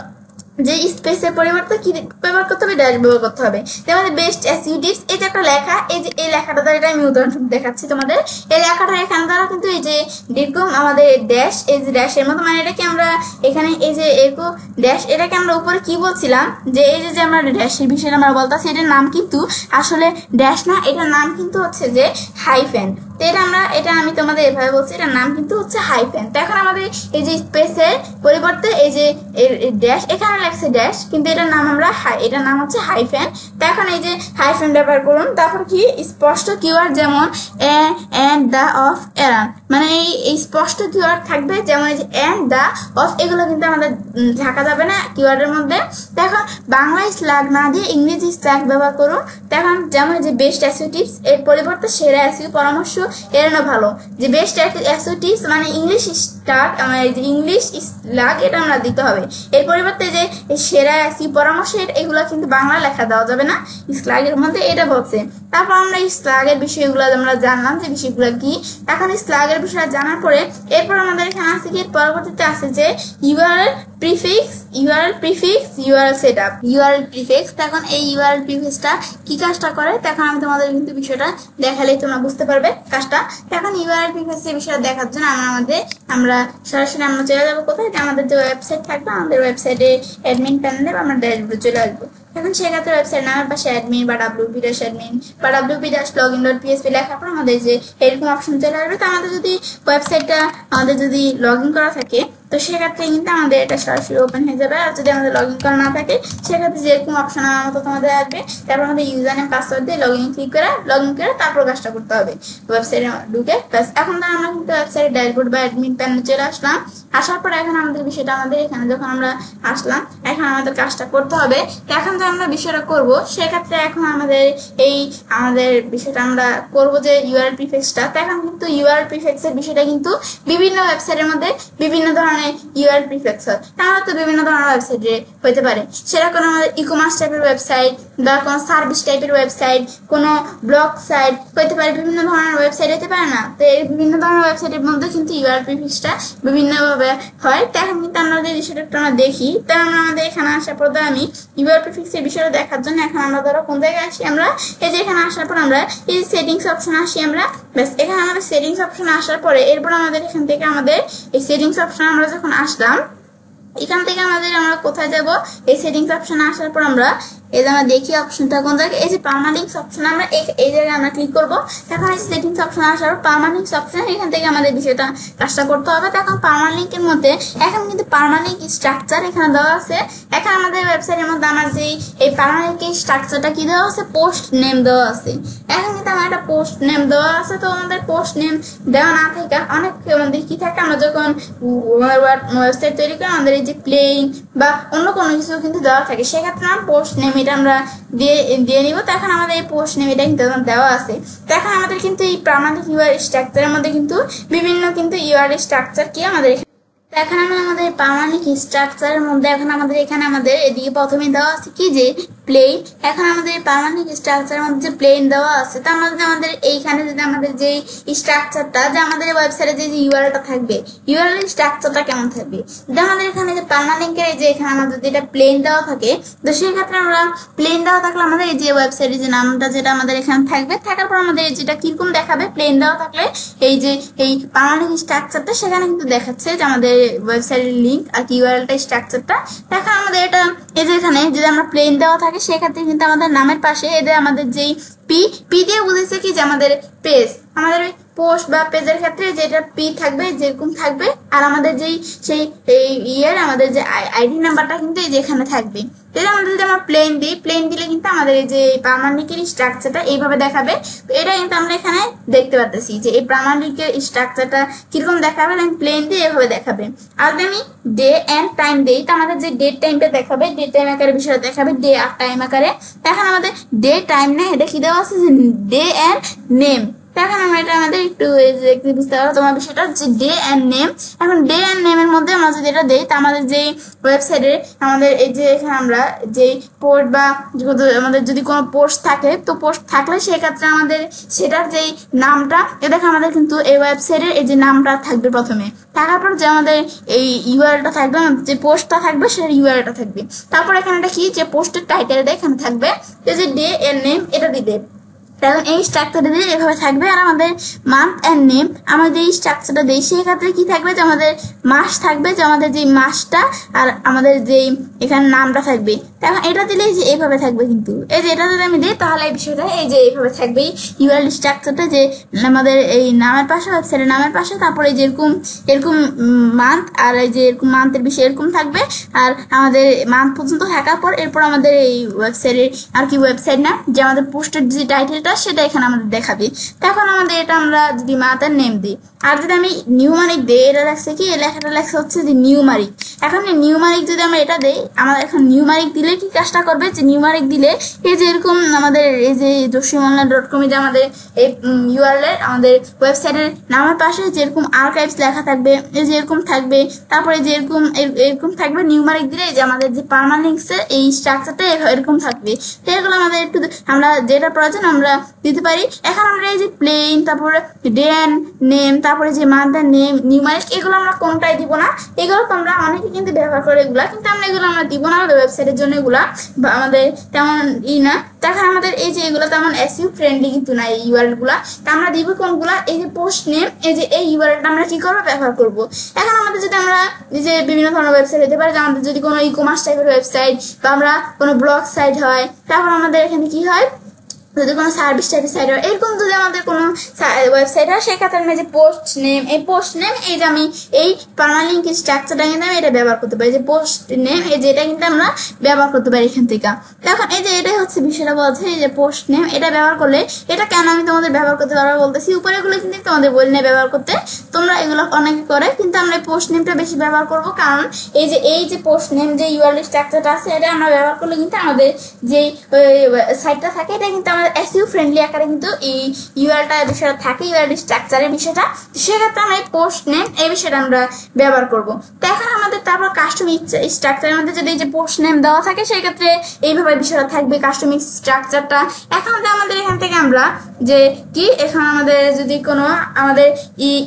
যে স্পেসের পরিবর্তে কি ব্যবহার করতে হবে ড্যাশ ব্যবহার করতে হবে। আমাদের বেস্ট এসইও টিপস এই যে একটা লেখা এই যে এই লেখাটা দ্বারা এটা আমি উদাহরণ দেখাচ্ছি তোমাদের এই লেখাটা এখানে দ্বারা কিন্তু এই যে এরকম আমাদের ড্যাশ এই যে ড্যাশের মতো মানে এটাকে আমরা এখানে এই যে এরকম ড্যাশ এটাকে আমরা উপরে কি বলছিলাম যে এই যে আমরা ড্যাশের বিষয়ে আমরা বলতাছি এটার নাম কিন্তু আসলে ড্যাশ না এটার নাম কিন্তু হচ্ছে যে হাইফেন। তো এটা আমি তোমাদের এভাবে বলছি এটার নাম কিন্তু হচ্ছে হাইফেন। তো এখন আমাদের এই যে স্পেসের পরিবর্তে এই যে ড্যাশ এখানে লাগছে ড্যাশ কিন্তু এটার নাম আমরা এটার নাম হচ্ছে হাইফেন। তো এখন এই যে হাইফেন ব্যবহার করুন। তারপর কি স্পষ্ট কিওয়ার্ড যেমন এন্ড দা অফ এরান মানে এই স্পষ্ট কিওয়ার্ড থাকবে যেমন এই যে এন্ড দা অফ এগুলো কিন্তু আমাদের ঢাকা যাবে না কিওয়ার্ডের মধ্যে। তো এখন বাংলা স্ল্যাগ না দিয়ে ইংরেজি স্ল্যাগ ব্যবহার করুন। তো এখন যেমন যে বেস্ট এসইও টিপস এর পরিবর্তে সেরা এসইও পরামর্শ এড়ানো ভালো যে বেস্ট এসইও টিপস মানে ইংলিশ স্টার্ট আমার এই যে ইংলিশ স্ল্যাগ এটা আমরা দিতে হবে এর পরিবর্তে যে সেরা এসইও পরামর্শ এগুলো কিন্তু বাংলা লেখা দেওয়া যাবে না স্ল্যাগের মধ্যে এটা বলছে। তারপর আমরা এই স্ল্যাগের বিষয়গুলো আমরা জানলাম যে বিষয়গুলো কি। এখন স্ল্যাগের বিষয় জানার পরে এরপর আমাদের এখানে আছে কি পরবর্তীতে আছে যে URL prefix URL setup URL prefix. এখন এই ইউআরএল প্রিফিক্সটা কি কাজটা করে তখন আমি তোমাদের কিন্তু বিষয়টা দেখালেই তোমরা বুঝতে পারবে কাজটা। এখন ইউআরএল প্রিফিক্সের বিষয়টা দেখার জন্য আমরা সরাসরি আমরা চলে যাবো কোথায় আমাদের যে ওয়েবসাইট থাকবে আমাদের ওয়েবসাইটে অ্যাডমিন প্যানেলে আমরা ড্যাশবোর্ডে চলে আসবো। এখন সেক্ষেত্রে ওয়েবসাইট নামের পাশে অ্যাডমিন বা wp-admin বা wp-login.php লেখার পর আমাদের যে এরকম অপশন চলে আসবে। তো আমাদের যদি ওয়েবসাইটটা আমাদের যদি লগ ইন করা থাকে তো সেক্ষেত্রে কিন্তু আমাদের এটা সরাসরি ওপেন হয়ে যাবে। আর যদি আমাদের লগ ইন করা না থাকে সেক্ষেত্রে যেরকম অপশন আমার মতো তোমাদের আসবে তারপর আমাদের ইউজার নেম পাসওয়ার্ড দিয়ে লগ ইন করে তারপর কাজটা করতে হবে ওয়েবসাইটে ঢুকে। প্লাস এখন তো আমরা কিন্তু ওয়েবসাইটে ড্যাশবোর্ড বা অ্যাডমিন প্যানেলে চলে আসলাম। আসার পর এখন আমাদের বিষয়টা আমাদের এখানে যখন আমরা আসলাম এখন আমাদের কাজটা করতে হবে। এখন যে আমরা বিষয়টা করব সেক্ষেত্রে এখন আমাদের বিষয়টা আমরা করব যে ইউআরএল প্রিফিক্সটা। এখন কিন্তু ইউআরএল প্রিফিক্সের বিষয়টা কিন্তু বিভিন্ন ওয়েবসাইটের মধ্যে বিভিন্ন ধরনের মানে ইউআরএল প্রিফিক্স হয়। তাহলে তো বিভিন্ন ধরনের ওয়েবসাইটে হতে পারে, সেটা কোনো আমাদের ই কমার্স টাইপের ওয়েবসাইট বা কোনো সার্ভিস টাইপের ওয়েবসাইট, কোনো ব্লগ সাইট হতে পারে, বিভিন্ন ধরনের ওয়েবসাইট হতে পারে না। তো এই বিভিন্ন ধরনের ওয়েবসাইটের মধ্যে কিন্তু ইউআরএল প্রিফিক্সটা বিভিন্নভাবে হয়। তো এখন কিন্তু আমরা যে বিষয়টা আমরা দেখি, তা আমাদের এখানে আসার পর আমি ইউআরএল প্রিফিক্সের বিষয়টা দেখার জন্য এখন আমরা ধরো কোন জায়গায় আসি, আমরা এই যে এখানে আসার পর আমরা এই সেটিংস অপশন আসি আমরা। ব্যাস এখানে আমাদের সেটিংস অপশন আসার পরে এরপর আমাদের এখান থেকে আমাদের এই সেটিংস অপশন আমরা যখন আসলাম, এখান থেকে আমরা কোথায় যাব, এই সেটিংস অপশন আসার পর আমরা এই যে আমরা দেখি অপশনটা কোন জায়গায়, এই যে পার্মালিংস অপশন আমরা এই জায়গায় আমরা ক্লিক করব। এখন এই সেটিংস অপশন আসার পর পার্মালিংস অপশন, এখান থেকে আমাদের বিষয়টা কাজটা করতে হবে। তখন পার্মালিংকের মধ্যে এখন কিন্তু পার্মালিংক স্ট্রাকচার এখানে দেওয়া আছে। এখন আমাদের ওয়েবসাইটের মধ্যে আমার যে এই পার্মালিংক স্ট্রাকচারটা কি দেওয়া আছে, পোস্ট নেম দেওয়া আছে। এখন কিন্তু আমার একটা পোস্ট নেম দেওয়া আছে। তো আমাদের পোস্ট নেম দেওয়া না থাকে অনেক আমাদের কি থাকে, আমরা যখন ওয়েবসাইট তৈরি করি আমাদের এই যে প্লেইং বা অন্য কোনো কিছু কিন্তু দেওয়া থাকে, সেক্ষেত্রে আমরা পোস্ট নেম এটা আমরা দিয়ে নিব। তো এখন আমাদের এই পোস্ট নেম এটা কিন্তু দেওয়া আছে। তো এখন আমাদের কিন্তু এই পার্মালিংক ইউআরএল স্ট্রাকচারের মধ্যে কিন্তু বিভিন্ন কিন্তু ইউআরএল স্ট্রাকচার কি আমাদের এখন আমাদের পার্মালিংক স্ট্রাকচারের মধ্যে এখন আমাদের এখানে আমাদের এদিকে প্রথমে দেওয়া আছে কি যে প্লেন। এখন আমাদের পার্মালিংক স্ট্রাকচারের মধ্যে যে প্লেন দেওয়া আছে, তার মধ্যে আমাদের এইখানে যদি আমাদের যে স্ট্রাকচারটা যে আমাদের ওয়েবসাইটে যে ইউআরএলটা থাকবে, ইউআরএল স্ট্রাকচারটা কেমন থাকবে, যে আমাদের এখানে যে পার্মালিংকের এই যে এখানে আমাদের যেটা প্লেন দেওয়া থাকে, তো সেই ক্ষেত্রে আমরা প্লেন দেওয়া থাকলে আমাদের এই যে ওয়েবসাইটের যে নামটা যেটা আমাদের এখানে থাকবে, থাকার পর আমাদের যেটা কিরকম দেখাবে, প্লেন দেওয়া থাকলে এই যে এই পার্মালিংক স্ট্রাকচারটা সেখানে কিন্তু দেখাচ্ছে যে আমাদের ওয়েবসাইটের লিঙ্ক আর ইউআরএলটা স্ট্রাকচারটা। এখন আমাদের এটা এই যে এখানে যদি আমরা প্লেন দেওয়া থাকে সেক্ষেত্রে কিন্তু আমাদের নামের পাশে এদের আমাদের যেই পি দিয়ে বুঝেছে কি যে আমাদের পেজ, আমাদের পোস্ট বা পেজের ক্ষেত্রে যেটা পি থাকবে যেরকম থাকবে, আর আমাদের যেই সেই আমাদের যে আইডি নাম্বারটা কিন্তু এই যে এখানে থাকবে। এটা আমাদের যদি আমরা প্লেন দিই, প্লেন দিলে কিন্তু আমাদের এই যে পার্মালিংকের স্ট্রাকচারটা এইভাবে দেখাবে। তো এটা কিন্তু আমরা এখানে দেখতে পাচ্ছি যে এই পার্মালিংকের স্ট্রাকচারটা কিরকম দেখাবে, প্লেন দিয়ে এভাবে দেখাবে। আর যদি আমি ডে এন্ড টাইম দিই, তো আমাদের যে ডেট টাইমটা দেখাবে, ডেট টাইম আকারে বিষয়টা দেখাবে, ডে আর টাইম আকারে। এখন আমাদের ডে টাইম না, এটা কি দেওয়া আছে যে ডে এন্ড নেম। এখন আমরা এটা আমাদের একটু বুঝতে পারো তোমার বিষয়টা যে ডে এন্ড নেম। এখন ডে এন্ড নেমের মধ্যে আমরা যদি এটা দেই, তা আমাদের যে ওয়েবসাইটে আমাদের এই যে এখানে আমরা যে পোস্ট বা আমাদের যদি কোনো পোস্ট থাকে, তো পোস্ট থাকলে সেক্ষেত্রে আমাদের সেটার যেই নামটা দেখো আমাদের কিন্তু এই ওয়েবসাইটের এই যে নামটা থাকবে প্রথমে, থাকার পর যে আমাদের এই ইউআরএলটা থাকবে, যে পোস্টটা থাকবে সেটার ইউআরএলটা থাকবে। তারপর এখানে এটা কি যে পোস্টের টাইটেলটা এখানে থাকবে, যে ডে এন্ড নেম এটা দিতে। কারণ এই স্ট্রাকচারটা দিয়ে এভাবে থাকবে। আর আমাদের মান্থ এন্ড নেম আমাদের এই স্ট্রাকচারটা দিই, সেই ক্ষেত্রে কি থাকবে যে আমাদের মাস থাকবে, যে আমাদের যে মাসটা আর আমাদের যেই এখানে নামটা থাকবে। এখন এটা দিলে যে এইভাবে থাকবে, কিন্তু এই যে এটা যদি আমি দিই তাহলে এই বিষয়টা এই যে এইভাবে থাকবে ইউআরএল স্ট্রাকচারটা, যে আমাদের এই নামের পাশে ওয়েবসাইটের নামের পাশে, তারপরে যেরকম এরকম মান্থ আর এই যে এরকম মান্থের বিষয় এরকম থাকবে। আর আমাদের মান্থ পর্যন্ত থাকার পর এরপর আমাদের এই ওয়েবসাইটের আর কি ওয়েবসাইট না, যে আমাদের পোস্টের যে টাইটেলটা সেটা এখানে আমাদের দেখাবে। তখন আমাদের এটা আমরা যদি মাতার নেম দিই, আর যদি আমি নিউমারিক দিই, এটা লেখছে কি লেখাটা লেখছে হচ্ছে যে নিউমারিক। এখন নিউমারিক যদি আমরা এটা দেই, আমাদের এখন নিউমারিক দিলে কি কাজটা করবে, যে নিউমারিক দিলে এই যে এরকম আমাদের এই যে joshionline.com যে আমাদের এই ইউআরএল আমাদের ওয়েবসাইটের নামের পাশে যেরকম আর্কাইভস লেখা থাকবে, এই যে এরকম থাকবে, তারপরে যে এরকম থাকবে নিউমারিক দিলে যে আমাদের যে পার্মালিংকের এই স্ট্রাকচারটা এরকম থাকবে। তো এগুলো আমাদের একটু আমরা যেটা প্রয়োজন আমরা দিতে পারি। এখন আমরা এই যে প্লেন, তারপরে ডে এন্ড নেম, তারপরে যে মান্থ এন্ড নেম, নিউমারিক, এগুলো আমরা কোনটাই দিব না। এগুলো তো আমরা অনেকে কিন্তু ব্যবহার করে এগুলা, কিন্তু আমরা এগুলো আমরা দিব না আমাদের ওয়েবসাইটের জন্য, এগুলা আমাদের তেমন না। তখন আমাদের এই যে এগুলো তেমন এসইও ফ্রেন্ডলি কিন্তু না এই ইউআরএল গুলা। তা আমরা দিব কোনগুলা, এই যে পোস্ট নেম, এই যে এই ইউআরএলটা আমরা কি করবো ব্যবহার করব। এখন আমাদের যদি আমরা যে বিভিন্ন ধরনের ওয়েবসাইট হতে পারে, যে আমাদের যদি কোনো ই কমার্স টাইপের ওয়েবসাইট বা আমরা কোনো ব্লগ সাইট হয়, তারপর আমাদের এখানে কি হয় যদি কোনো সার্ভিস টাইপের সাইট হয়, এরকম যদি আমাদের কোনো ওয়েবসাইট হয়, সেক্ষেত্রে আমি যে পোস্ট নেম, এই পোস্ট নেম এই যে আমি এই পার্মালিংক স্ট্রাকচারটা কিন্তু আমি এটা ব্যবহার করতে পারি, যে পোস্ট নেম এই যে এটা কিন্তু আমরা ব্যবহার করতে পারি এখান থেকে। এখন এই যে এটাই হচ্ছে বিষয়টা বলছে এই যে পোস্ট নেম, এটা ব্যবহার করলে এটা কেন আমি তোমাদের ব্যবহার করতে পারবো বলতেছি। উপরে এগুলো কিন্তু তোমাদের বলি না ব্যবহার করতে, তোমরা এগুলো অনেকে করে, কিন্তু আমরা এই পোস্ট নেমটা বেশি ব্যবহার করবো। কারণ এই যে পোস্ট নেম যে ইউআরএল স্ট্রাকচারটা আছে, এটা আমরা ব্যবহার করলে কিন্তু আমাদের যে সাইটটা থাকে এটা কিন্তু আমাদের এসইও ফ্রেন্ডলি আকারে কিন্তু এই ইউআরএলটা বিষয়টা থাকে, ইউআরএল স্ট্রাকচারের বিষয়টা। সেক্ষেত্রে আমরা এই পোস্ট নেম এই বিষয়টা আমরা ব্যবহার করবো। তো এখন আমাদের তারপর কাস্টম স্ট্রাকচারের মধ্যে যদি এই যে পোস্ট নেম দেওয়া থাকে সেই ক্ষেত্রে এইভাবে বিষয়টা থাকবে কাস্টম স্ট্রাকচারটা। এখন আমাদের এখান থেকে আমরা যে কি এখন আমাদের যদি কোনো আমাদের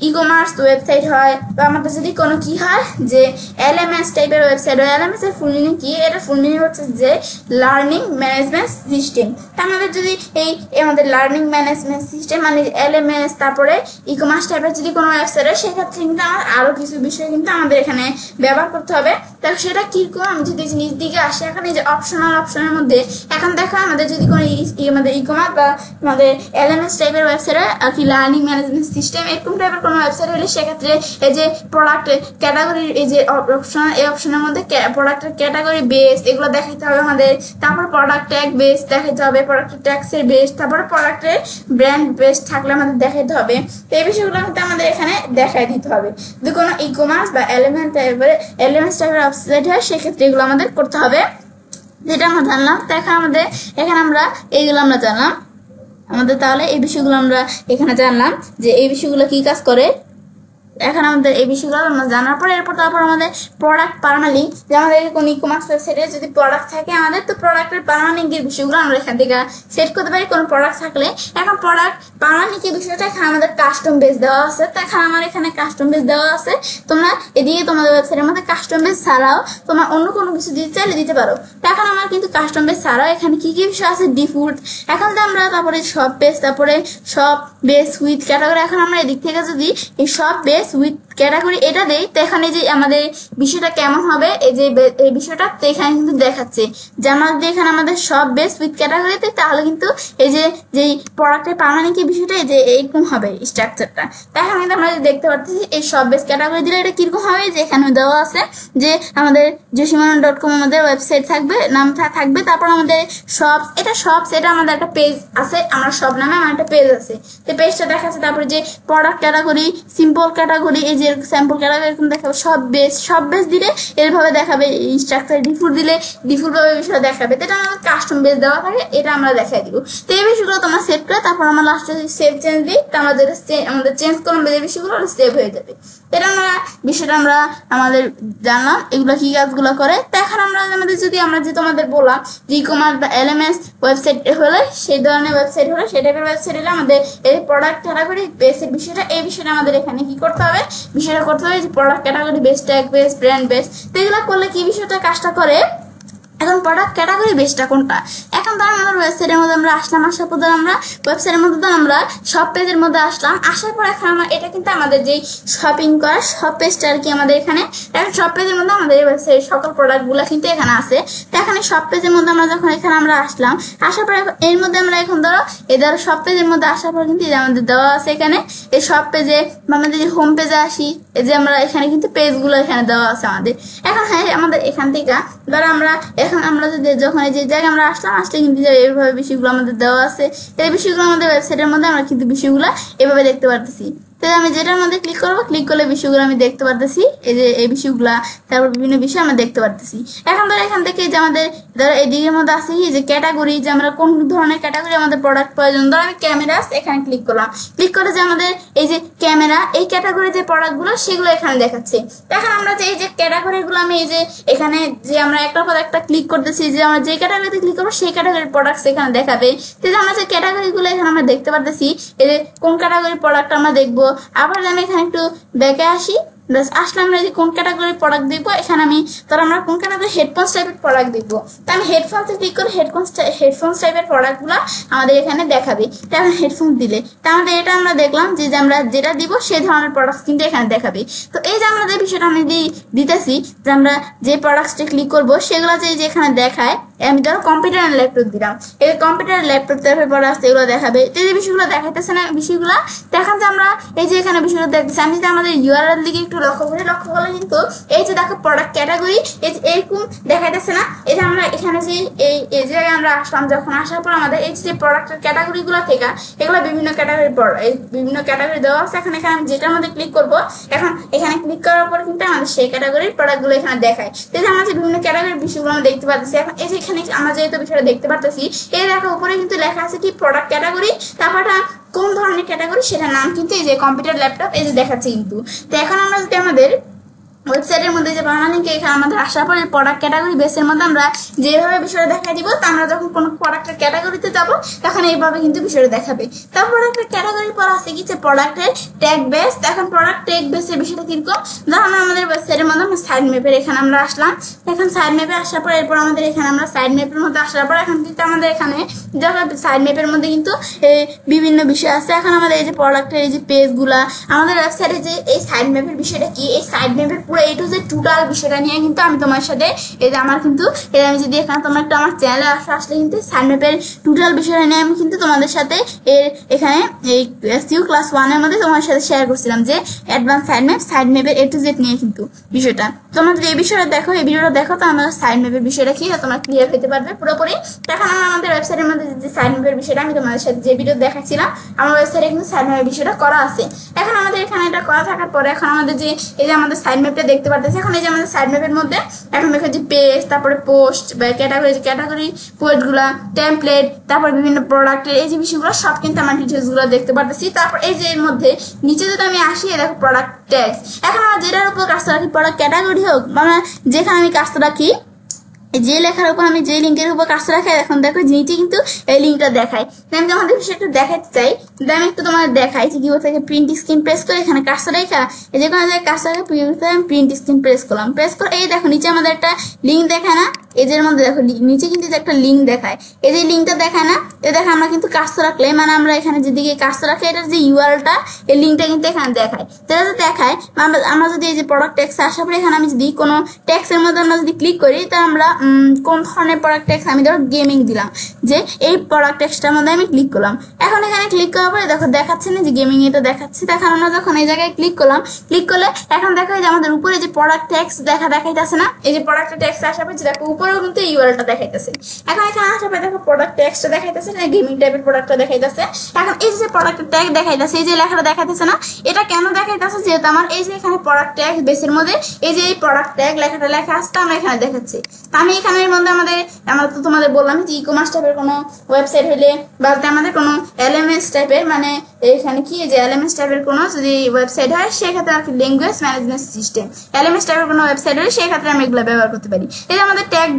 ই কমার্স ওয়েবসাইট হয় বা আমাদের যদি কোনো কি হয় যে এলএমএস টাইপের ওয়েবসাইট হয়, এলএমএস এর ফুল মিনিং কি? এটা ফুল মিনিং হচ্ছে যে লার্নিং ম্যানেজমেন্ট সিস্টেম। তা আমাদের যদি এই আমাদের লার্নিং ম্যানেজমেন্ট সিস্টেম মানে এলএমএস তারপরে ই কমার্স টাইপের যদি কোনো ওয়েবসাইট হয় সেক্ষেত্রে কিন্তু আমার আরো কিছু বিষয় কিন্তু আমাদের এখানে ব্যবহার করতে হবে। তাহলে সেটা কিরকম আমি যদি নিচ দিকে আসি, এখন এই যে অপশনের মধ্যে এখন দেখো আমাদের যদি কোনো আমাদের ই কমার্স বা আমাদের এলএমএস টাইপের ওয়েবসাইট হয় আর কি লার্নিং ম্যানেজমেন্ট সিস্টেম এরকম টাইপের কোনো ওয়েবসাইট হলে সেক্ষেত্রে এই যে প্রোডাক্ট ক্যাটাগরির এই যে অপশন এই অপশনের মধ্যে প্রোডাক্টের ক্যাটাগরি বেস এগুলো দেখাইতে হবে আমাদের, তারপর প্রোডাক্ট ট্যাগ বেস দেখাইতে হবে, প্রোডাক্টের ট্যাক্সের বেস, তারপরে প্রোডাক্টের ব্র্যান্ড বেস থাকলে আমাদের দেখাইতে হবে। তো এই বিষয়গুলো কিন্তু আমাদের এখানে দেখাই দিতে হবে। যদি কোনো ই কমার্স বা এলএমএস টাইপের ওয়েবসাইট হয় সেক্ষেত্রে এগুলো আমাদের করতে হবে, যেটা আমরা জানলাম। তো এখন আমাদের এখানে আমরা এইগুলো আমরা জানলাম আমাদের, তাহলে এই বিষয়গুলো আমরা এখানে জানলাম যে এই বিষয়গুলো কি কাজ করে। এখন আমাদের এই বিষয়গুলো আমরা জানার পরে এরপর তারপর আমাদের প্রোডাক্ট পারমালিঙ্ক, যে আমাদের কোন ই কমার্স ওয়েবসাইটে যদি প্রোডাক্ট থাকে আমাদের তো প্রোডাক্টের পারমালিঙ্কের বিষয়গুলো আমরা এখান থেকে সেট করতে পারি কোনো প্রোডাক্ট থাকলে। এখন প্রোডাক্ট পারমালিঙ্কের বিষয়টা এখানে আমাদের কাস্টম বেস দেওয়া আছে। তো এখন আমার এখানে কাস্টম বেস দেওয়া আছে, তোমরা এদিকে তোমাদের ওয়েবসাইটের মধ্যে কাস্টম বেস ছাড়াও তোমরা অন্য কোনো কিছু দিতে চাইলে দিতে পারো। তো এখন আমার কিন্তু কাস্টম বেস ছাড়াও এখানে কি কি বিষয় আছে ডিফল্ট, এখন তো আমরা তারপরে সব বেস তারপরে সব বেস উইথ ক্যাটাগরি, এখন আমরা এদিক থেকে যদি এই সব বেস উইথ ক্যাটাগরি এটা দেই তো এখানে যে আমাদের বিষয়টা কেমন হবে এই যে এই বিষয়টা তো এখানে কিন্তু দেখাচ্ছে যে আমাদের এখানে আমাদের সব বেস উইথ ক্যাটাগরিতে, তাহলে কিন্তু এই যে যেই প্রোডাক্টের পারমানেন্টের বিষয়টা এই যে এইরকম হবে স্ট্রাকচারটা। তাই এখন কিন্তু আমরা দেখতে পাচ্ছি এই সব বেস ক্যাটাগরি দিলে এটা কিরকম হবে, যে এখানে দেওয়া আছে যে আমাদের joshimanon.com আমাদের ওয়েবসাইট থাকবে, নাম থাকবে, তারপর আমাদের শপস, এটা শপস এটা আমাদের একটা পেজ আছে, আমরা সব নামে আমার একটা পেজ আছে, তো পেজটা দেখাচ্ছে। তারপরে যে প্রোডাক্ট ক্যাটাগরি, সিম্পল ক্যাটাগরি, এই যে স্যাম্পল ক্যাটাগরি এরকম দেখাবে, সব বেস দিলে এরভাবে দেখাবে, স্ট্রাকচার ডিফল্ট দিলে ডিফল্ট ভাবে বিষয় দেখাবে। তো এটা আমাদের কাস্টম বেস দেওয়া থাকে, এটা আমরা দেখাই দিব। তো এই বিষয়গুলো তোমরা সেভ করে তারপর আমরা লাস্টে সেভ চেঞ্জ দিই, তো আমরা যেটা আমাদের চেঞ্জ করলাম যে বিষয়গুলো সেভ হয়ে যাবে। এটা আমরা বিষয়টা আমরা আমাদের জানলাম এগুলো কি কাজগুলো করে। তো এখন আমরা আমাদের যদি আমরা যে তোমাদের বললাম যে ই কমার্স বা এলএমএস ওয়েবসাইট হলে সেই ধরনের ওয়েবসাইট হলে সেই টাইপের ওয়েবসাইট হলে আমাদের এই প্রোডাক্ট ক্যাটাগরি বেসের বিষয়টা এই বিষয়টা আমাদের এখানে কি করতে হবে, বিষয়টা করতে হবে যে product category base, tag base, brand base. তো এগুলো করলে কি বিষয়টা কাজটা করে। এখন প্রোডাক্ট ক্যাটাগরি বেসটা কোনটা, এখন ধর আমাদের ওয়েবসাইটের মধ্যে আমরা আসলাম, আসার পর আমরা ওয়েবসাইটের মধ্যে ধর আমরা সব পেজের মধ্যে আসলাম, আসার পর এখন আমরা এটা কিন্তু আমাদের যেই শপিং করা সব পেজটা আর কি আমাদের এখানে, এখন সব পেজের মধ্যে আমাদের ওয়েবসাইটের সকল প্রোডাক্টগুলো কিন্তু এখানে আছে। তো এখানে সব পেজের মধ্যে আমরা যখন এখানে আমরা আসলাম, আসার পর এর মধ্যে আমরা এখন ধরো এই ধরো সব পেজের মধ্যে আসার পর কিন্তু আমাদের দেওয়া আছে এখানে এই সব পেজে আমাদের যে হোম পেজে আসি এই যে আমরা এখানে কিন্তু পেজগুলো এখানে দেওয়া আছে আমাদের। এখন হ্যাঁ আমাদের এখান থেকে ধরো আমরা এখন আমরা যদি যখন এই যে জায়গায় আমরা আসলে কিন্তু এইভাবে বিষয়গুলো আমাদের দেওয়া আছে, এই বিষয়গুলো আমাদের ওয়েবসাইটের মধ্যে আমরা কিন্তু বিষয়গুলো এভাবে দেখতে পারতেছি। তো আমি যেটার মধ্যে ক্লিক করবো, ক্লিক করলে বিষয়গুলো আমি দেখতে পারতেছি, এই যে এই বিষয়গুলা তারপর বিভিন্ন বিষয় আমরা দেখতে পারতেছি। এখন ধরো এখান থেকে যে আমাদের ধরো এই দিকের মধ্যে আছে কি যে ক্যাটাগরি, যে আমরা কোন ধরনের ক্যাটাগরি আমাদের প্রোডাক্ট প্রয়োজন, ধরো আমি ক্যামেরা এখানে ক্লিক করলাম, ক্লিক করে যে আমাদের এই যে ক্যামেরা এই ক্যাটাগরি যে প্রোডাক্টগুলো সেগুলো এখানে দেখাচ্ছে। এখন আমরা যে এই যে ক্যাটাগরিগুলো আমি এই যে এখানে যে আমরা একটার পর একটা ক্লিক করতেছি, যে আমরা যে ক্যাটাগরিতে ক্লিক করবো সেই ক্যাটাগরির প্রোডাক্টস এখানে দেখাবে। তো আমরা যে ক্যাটাগরিগুলো এখানে আমরা দেখতে পারতেছি, এই যে কোন ক্যাটাগরির প্রোডাক্ট আমরা দেখবো। আবার আমি এখানে একটু ব্যাকে আসি, আসলে আমরা যে কোন ক্যাটাগরির প্রোডাক্ট দেখবো, এখানে আমি ধর আমরা কোন ক্যাটাগরি হেডফোনস টাইপের প্রোডাক্ট দেখবো, তো আমি হেডফোনসে ক্লিক করে হেডফোনস টাইপের প্রোডাক্টগুলো আমাদের এখানে দেখাবে। তো এখন হেডফোনস দিলে তো আমাদের এটা আমরা দেখলাম যে আমরা যেটা দিব সেই ধরনের প্রোডাক্টস কিন্তু এখানে দেখাবে। তো এই যে আমরা যে বিষয়টা আমি দিতেছি যে আমরা যে প্রোডাক্টসটা ক্লিক করবো সেগুলো যে এখানে দেখায়, আমি ধরো কম্পিউটার আর ল্যাপটপ দিলাম, এই কম্পিউটার ল্যাপটপ টাইপের প্রোডাক্টস এগুলো দেখাবে। তো এই বিষয়গুলো দেখাইতেছে না, বিষয়গুলো দেখান যে আমরা এই যে এখানে বিষয়গুলো দেখতেছি। আমি যদি আমাদের ইউআরএল দিকে একটু লক্ষ্য করলে কিন্তু এই যে দেখো প্রোডাক্ট ক্যাটাগরি এই যে এরকম দেখাইতেছে না। এই যে আমরা এখানে যে এই জায়গায় আমরা আসলাম, যখন আসার পর আমাদের এই যে প্রোডাক্টের ক্যাটাগরিগুলো থেকে এগুলো বিভিন্ন ক্যাটাগরি দেওয়া আছে। এখন এখানে আমি যেটার মধ্যে ক্লিক করবো, এখন এখানে ক্লিক করার পর কিন্তু আমাদের সেই ক্যাটাগরির প্রোডাক্টগুলো এখানে দেখায়। তো এই যে আমরা যে বিভিন্ন ক্যাটাগরির বিষয়গুলো আমরা দেখতে পাচ্ছি। এখন এই যে এখানে আমরা যেহেতু বিষয়টা দেখতে পাচ্ছি, এই দেখো উপরে কিন্তু লেখা আছে কি প্রোডাক্ট ক্যাটাগরি, তারপরটা কোন ধরনের ক্যাটাগরি সেটার নাম কিন্তু এই যে কম্পিউটার ল্যাপটপ এই যে দেখাচ্ছে কিন্তু। তো এখন আমরা যদি আমাদের ওয়েবসাইটের মধ্যে যে বাংলা লিঙ্কে এখানে আমাদের আসার পরে প্রোডাক্ট ক্যাটাগরি বেসের মধ্যে আমরা যেভাবে বিষয়টা দেখা দিব, তা আমরা যখন কোনো প্রোডাক্টের ক্যাটাগরিতে যাব তখন এইভাবে কিন্তু বিষয়টা দেখাবে। তারপর প্রোডাক্টের ক্যাটাগরির পর আছে কি যে প্রোডাক্টের ট্যাগ বেস। এখন প্রোডাক্ট ট্যাগ বেসের বিষয়টা কিরকম, ধরুন আমাদের ওয়েবসাইটের মধ্যে আমরা সাইড ম্যাপের এখানে আমরা আসলাম। এখন সাইড ম্যাপে আসার পর এরপর আমাদের এখানে আমরা সাইড ম্যাপের মধ্যে আসার পর এখন কিন্তু আমাদের এখানে যখন সাইড ম্যাপের মধ্যে কিন্তু বিভিন্ন বিষয় আছে। এখন আমাদের এই যে প্রোডাক্টের এই যে পেজগুলা, আমাদের ওয়েবসাইটে যে এই সাইড ম্যাপের বিষয়টা কি, এই সাইড ম্যাপের পুরো A to Z টোটাল বিষয়টা নিয়ে কিন্তু আমি তোমার সাথে এই যে আমার কিন্তু আমি যদি এখানে তোমরা একটু আমার চ্যানেলে আসলে কিন্তু সাইড ম্যাপের টোটাল বিষয়টা নিয়ে আমি কিন্তু তোমাদের সাথে এখানে এই SEO ক্লাস 1 এর মধ্যে তোমার সাথে শেয়ার করছিলাম যে অ্যাডভান্স সাইড ম্যাপের A to Z নিয়ে কিন্তু বিষয়টা। তোমরা যদি এই বিষয়টা দেখো, এই ভিডিওটা দেখো, তো আমাদের সাইড ম্যাপের বিষয়টা কি তোমরা ক্লিয়ার হতে পারবে পুরোপুরি। এখন আমরা আমাদের ওয়েবসাইটের মধ্যে যে সাইড ম্যাপের বিষয়টা আমি তোমাদের সাথে যে ভিডিও দেখাচ্ছিলাম, আমার ওয়েবসাইটে কিন্তু সাইড ম্যাপের বিষয়টা করা আছে। এখন আমাদের এখানে এটা করা থাকার পরে এখন আমাদের যে এই যে আমাদের সাইড ম্যাপটা দেখতে পারতেছি, এখন এই যে আমাদের সাইড ম্যাপের মধ্যে এখন দেখো যে পেজ, তারপরে পোস্ট বা ক্যাটাগরি পোস্টগুলা, টেমপ্লেট, তারপর বিভিন্ন প্রোডাক্টের এই যে বিষয়গুলো সব কিন্তু আমার ডিটেলসগুলো দেখতে পারতেছি। তারপর এই যে এর মধ্যে নিচে যদি আমি আসি, দেখো প্রোডাক্ট ট্যাগস। এখন আমরা যেটার উপর কাজটা রাখি, প্রোডাক্ট ক্যাটাগরি হোক বা যেখানে আমি কাজটা রাখি, যে লেখার উপর আমি যে লিঙ্কের উপর কাজটা রাখাই, এখন দেখো নিচে কিন্তু এই লিঙ্কটা দেখায়। আমি তোমাদের বিষয়ে একটু দেখাতে চাই, আমি একটু তোমাদের দেখাই যে কিভাবে থেকে প্রিন্ট স্ক্রিন প্রেস করে এখানে কাজটা রেখা এই যে কোনো জায়গায় কাজটা রেখে প্রিন্ট স্ক্রিন প্রেস করলাম। প্রেস করে এই দেখো নিচে আমাদের একটা লিঙ্ক দেখায় না, এদের মধ্যে দেখো নিচে কিন্তু একটা লিঙ্ক দেখায়, এই যে লিঙ্কটা দেখায় না, দেখো আমরা কিন্তু কাজটা রাখলে মানে আমরা এখানে যেদিকে কাজটা রাখি এটার যে ইউআরএলটা, এই লিঙ্কটা কিন্তু এখানে দেখায়। যেটা যে দেখায় আমরা যদি এই যে প্রোডাক্ট ট্যাক্স আসার পরে এখানে আমি যদি কোনো ট্যাক্সের মধ্যে আমরা যদি ক্লিক করি, তা আমরা কোন ধরনের প্রোডাক্ট ট্যাক্স, আমি ধরো গেমিং দিলাম যে এই প্রোডাক্ট ট্যাক্সটার মধ্যে আমি ক্লিক করলাম। এখন এখানে ক্লিক করার পরে দেখো দেখাচ্ছে না যে গেমিং এটা দেখাচ্ছে। দেখো আমরা যখন এই জায়গায় ক্লিক করলাম, ক্লিক করলে এখন দেখো যে আমাদের উপরে যে প্রোডাক্ট ট্যাক্স দেখাইতেছে না, এই যে প্রোডাক্ট ট্যাক্স আসার পরে দেখো উপরেও কিন্তু ইউআরএলটা দেখাইতেছে। এখন এখানে আসার পরে দেখো প্রোডাক্ট ট্যাক্সটা দেখাইতেছে না, গেমিং টাইপের প্রোডাক্টটা দেখাইতেছে। এখন এই যে প্রোডাক্টের ট্যাগ দেখাইতেছে, এই যে লেখাটা দেখাইতেছে না, এটা কেন দেখাইতেছে, যেহেতু আমার এই যে এখানে প্রোডাক্ট ট্যাগ বেসের মধ্যে এই যে এই প্রোডাক্ট ট্যাগ লেখাটা লেখা আসছে আমরা এখানে দেখাচ্ছি। আমি এখানের মধ্যে আমরা তো তোমাদের বললাম যে ই-কমার্স টাইপের কোনো ওয়েবসাইট হলে বা আমাদের কোনো এলএমএস টাইপের মানে এখানে কি যে এলএমএস টাইপের কোনো যদি ওয়েবসাইট হয়, সেক্ষেত্রে আর কি ল্যাঙ্গুয়েজ ম্যানেজমেন্ট সিস্টেম এলএমএস টাইপের কোনো ওয়েবসাইট হলে সেক্ষেত্রে আমি এগুলো ব্যবহার করতে পারি। এই যে আমাদের ট্যাগ,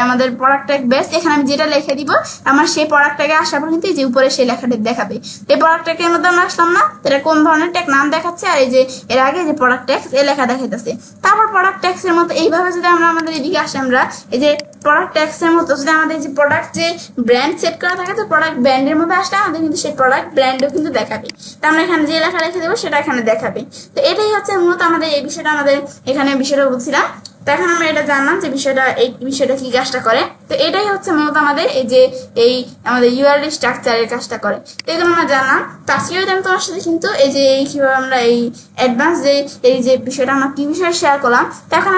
আমাদের প্রোডাক্ট ট্যাগ বেস, এখানে আমি যেটা লিখে দিব আমার সেই প্রোডাক্ট ট্যাগে আসার পর কিন্তু এই যে উপরে সেই লেখাটা দেখাবে। এই প্রোডাক্ট ট্যাগের মধ্যে আমরা আসলাম না, এটা কোন ধরনের ট্যাগ নাম দেখাচ্ছে, আর এই যে এর আগে যে প্রোডাক্ট ট্যাগ এই লেখা দেখাইতেছে। তারপর প্রোডাক্ট ট্যাক্সের মতো এইভাবে যদি আমরা আমাদের এদিকে আসি, আমরা এই যে প্রোডাক্ট ট্যাক্সের মতো যদি আমাদের যে প্রোডাক্ট যে ব্র্যান্ড সেট করা থাকে, তো প্রোডাক্ট ব্র্যান্ডের মধ্যে আসলে আমাদের কিন্তু সেই প্রোডাক্ট ব্র্যান্ডও কিন্তু দেখাবে। তো আমরা এখানে যে লেখা লিখে দেবো সেটা এখানে দেখাবে। তো এটাই হচ্ছে মূলত আমাদের এই বিষয়টা, আমাদের এখানে বিষয়টা বলছিলাম। তো এখন আমরা এটা জানলাম যে এই বিষয়টা কি কাজটা করে। তো এটাই হচ্ছে মূলত আমাদের এই যে আমাদের ইউআরএল স্ট্রাকচারের কাজটা করে। তো এগুলো আমরা জানলাম। তো আজকে আমি তোমার সাথে কিন্তু এই যে কিভাবে আমরা এই অ্যাডভান্স এই যে বিষয়টা আমরা কি বিষয়ে শেয়ার করলাম। তো এখন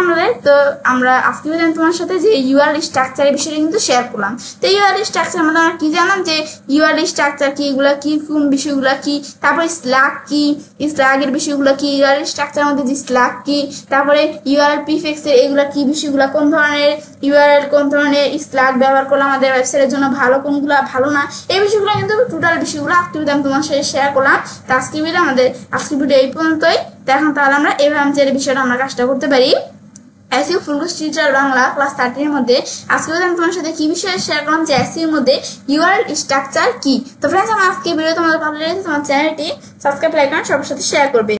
আমরা আজকে আমি তোমার সাথে যে ইউআরএল স্ট্রাকচারের বিষয়টা কিন্তু শেয়ার করলাম। তো ইউআরএল স্ট্রাকচার মধ্যে আমরা কি জানলাম যে ইউআরএল স্ট্রাকচার কি, এগুলা কি, কোন বিষয়গুলা কি, তারপরে স্ল্যাগ কি, স্ল্যাগের বিষয়গুলো কি, ইউআরএল স্ট্রাকচারের মধ্যে যে স্ল্যাগ কি, তারপরে ইউআরএল প্রিফিক্সের এগুলা কি বিষয়গুলা, কোন ধরনের ইউআরএল কোন ধরনের স্ল্যাগ ব্যবহার করলে আমাদের ওয়েবসাইটের জন্য ভালো, কোনগুলো ভালো না, এই বিষয়গুলো কিন্তু টোটাল বিষয়গুলো আজকে আমি তোমার সাথে শেয়ার করলাম। তো আজকে ভিডিও এই পর্যন্তই। তো এখন তাহলে আমরা এইভাবে এই বিষয়টা আমরা কাজটা করতে পারি। SEO full course tutorial Bangla class 13 এর মধ্যে আজকে আমি তোমার সাথে কি বিষয়ে শেয়ার করলাম যে SEO এর মধ্যে ইউআরএল স্ট্রাকচার কি। তো ফ্রেন্ডস, আমার আজকে ভিডিও তোমাদের ভালো লেগেছে, তোমার চ্যানেলটি সাবস্ক্রাইব, লাইক, কমেন্ট সবার সাথে শেয়ার করবে।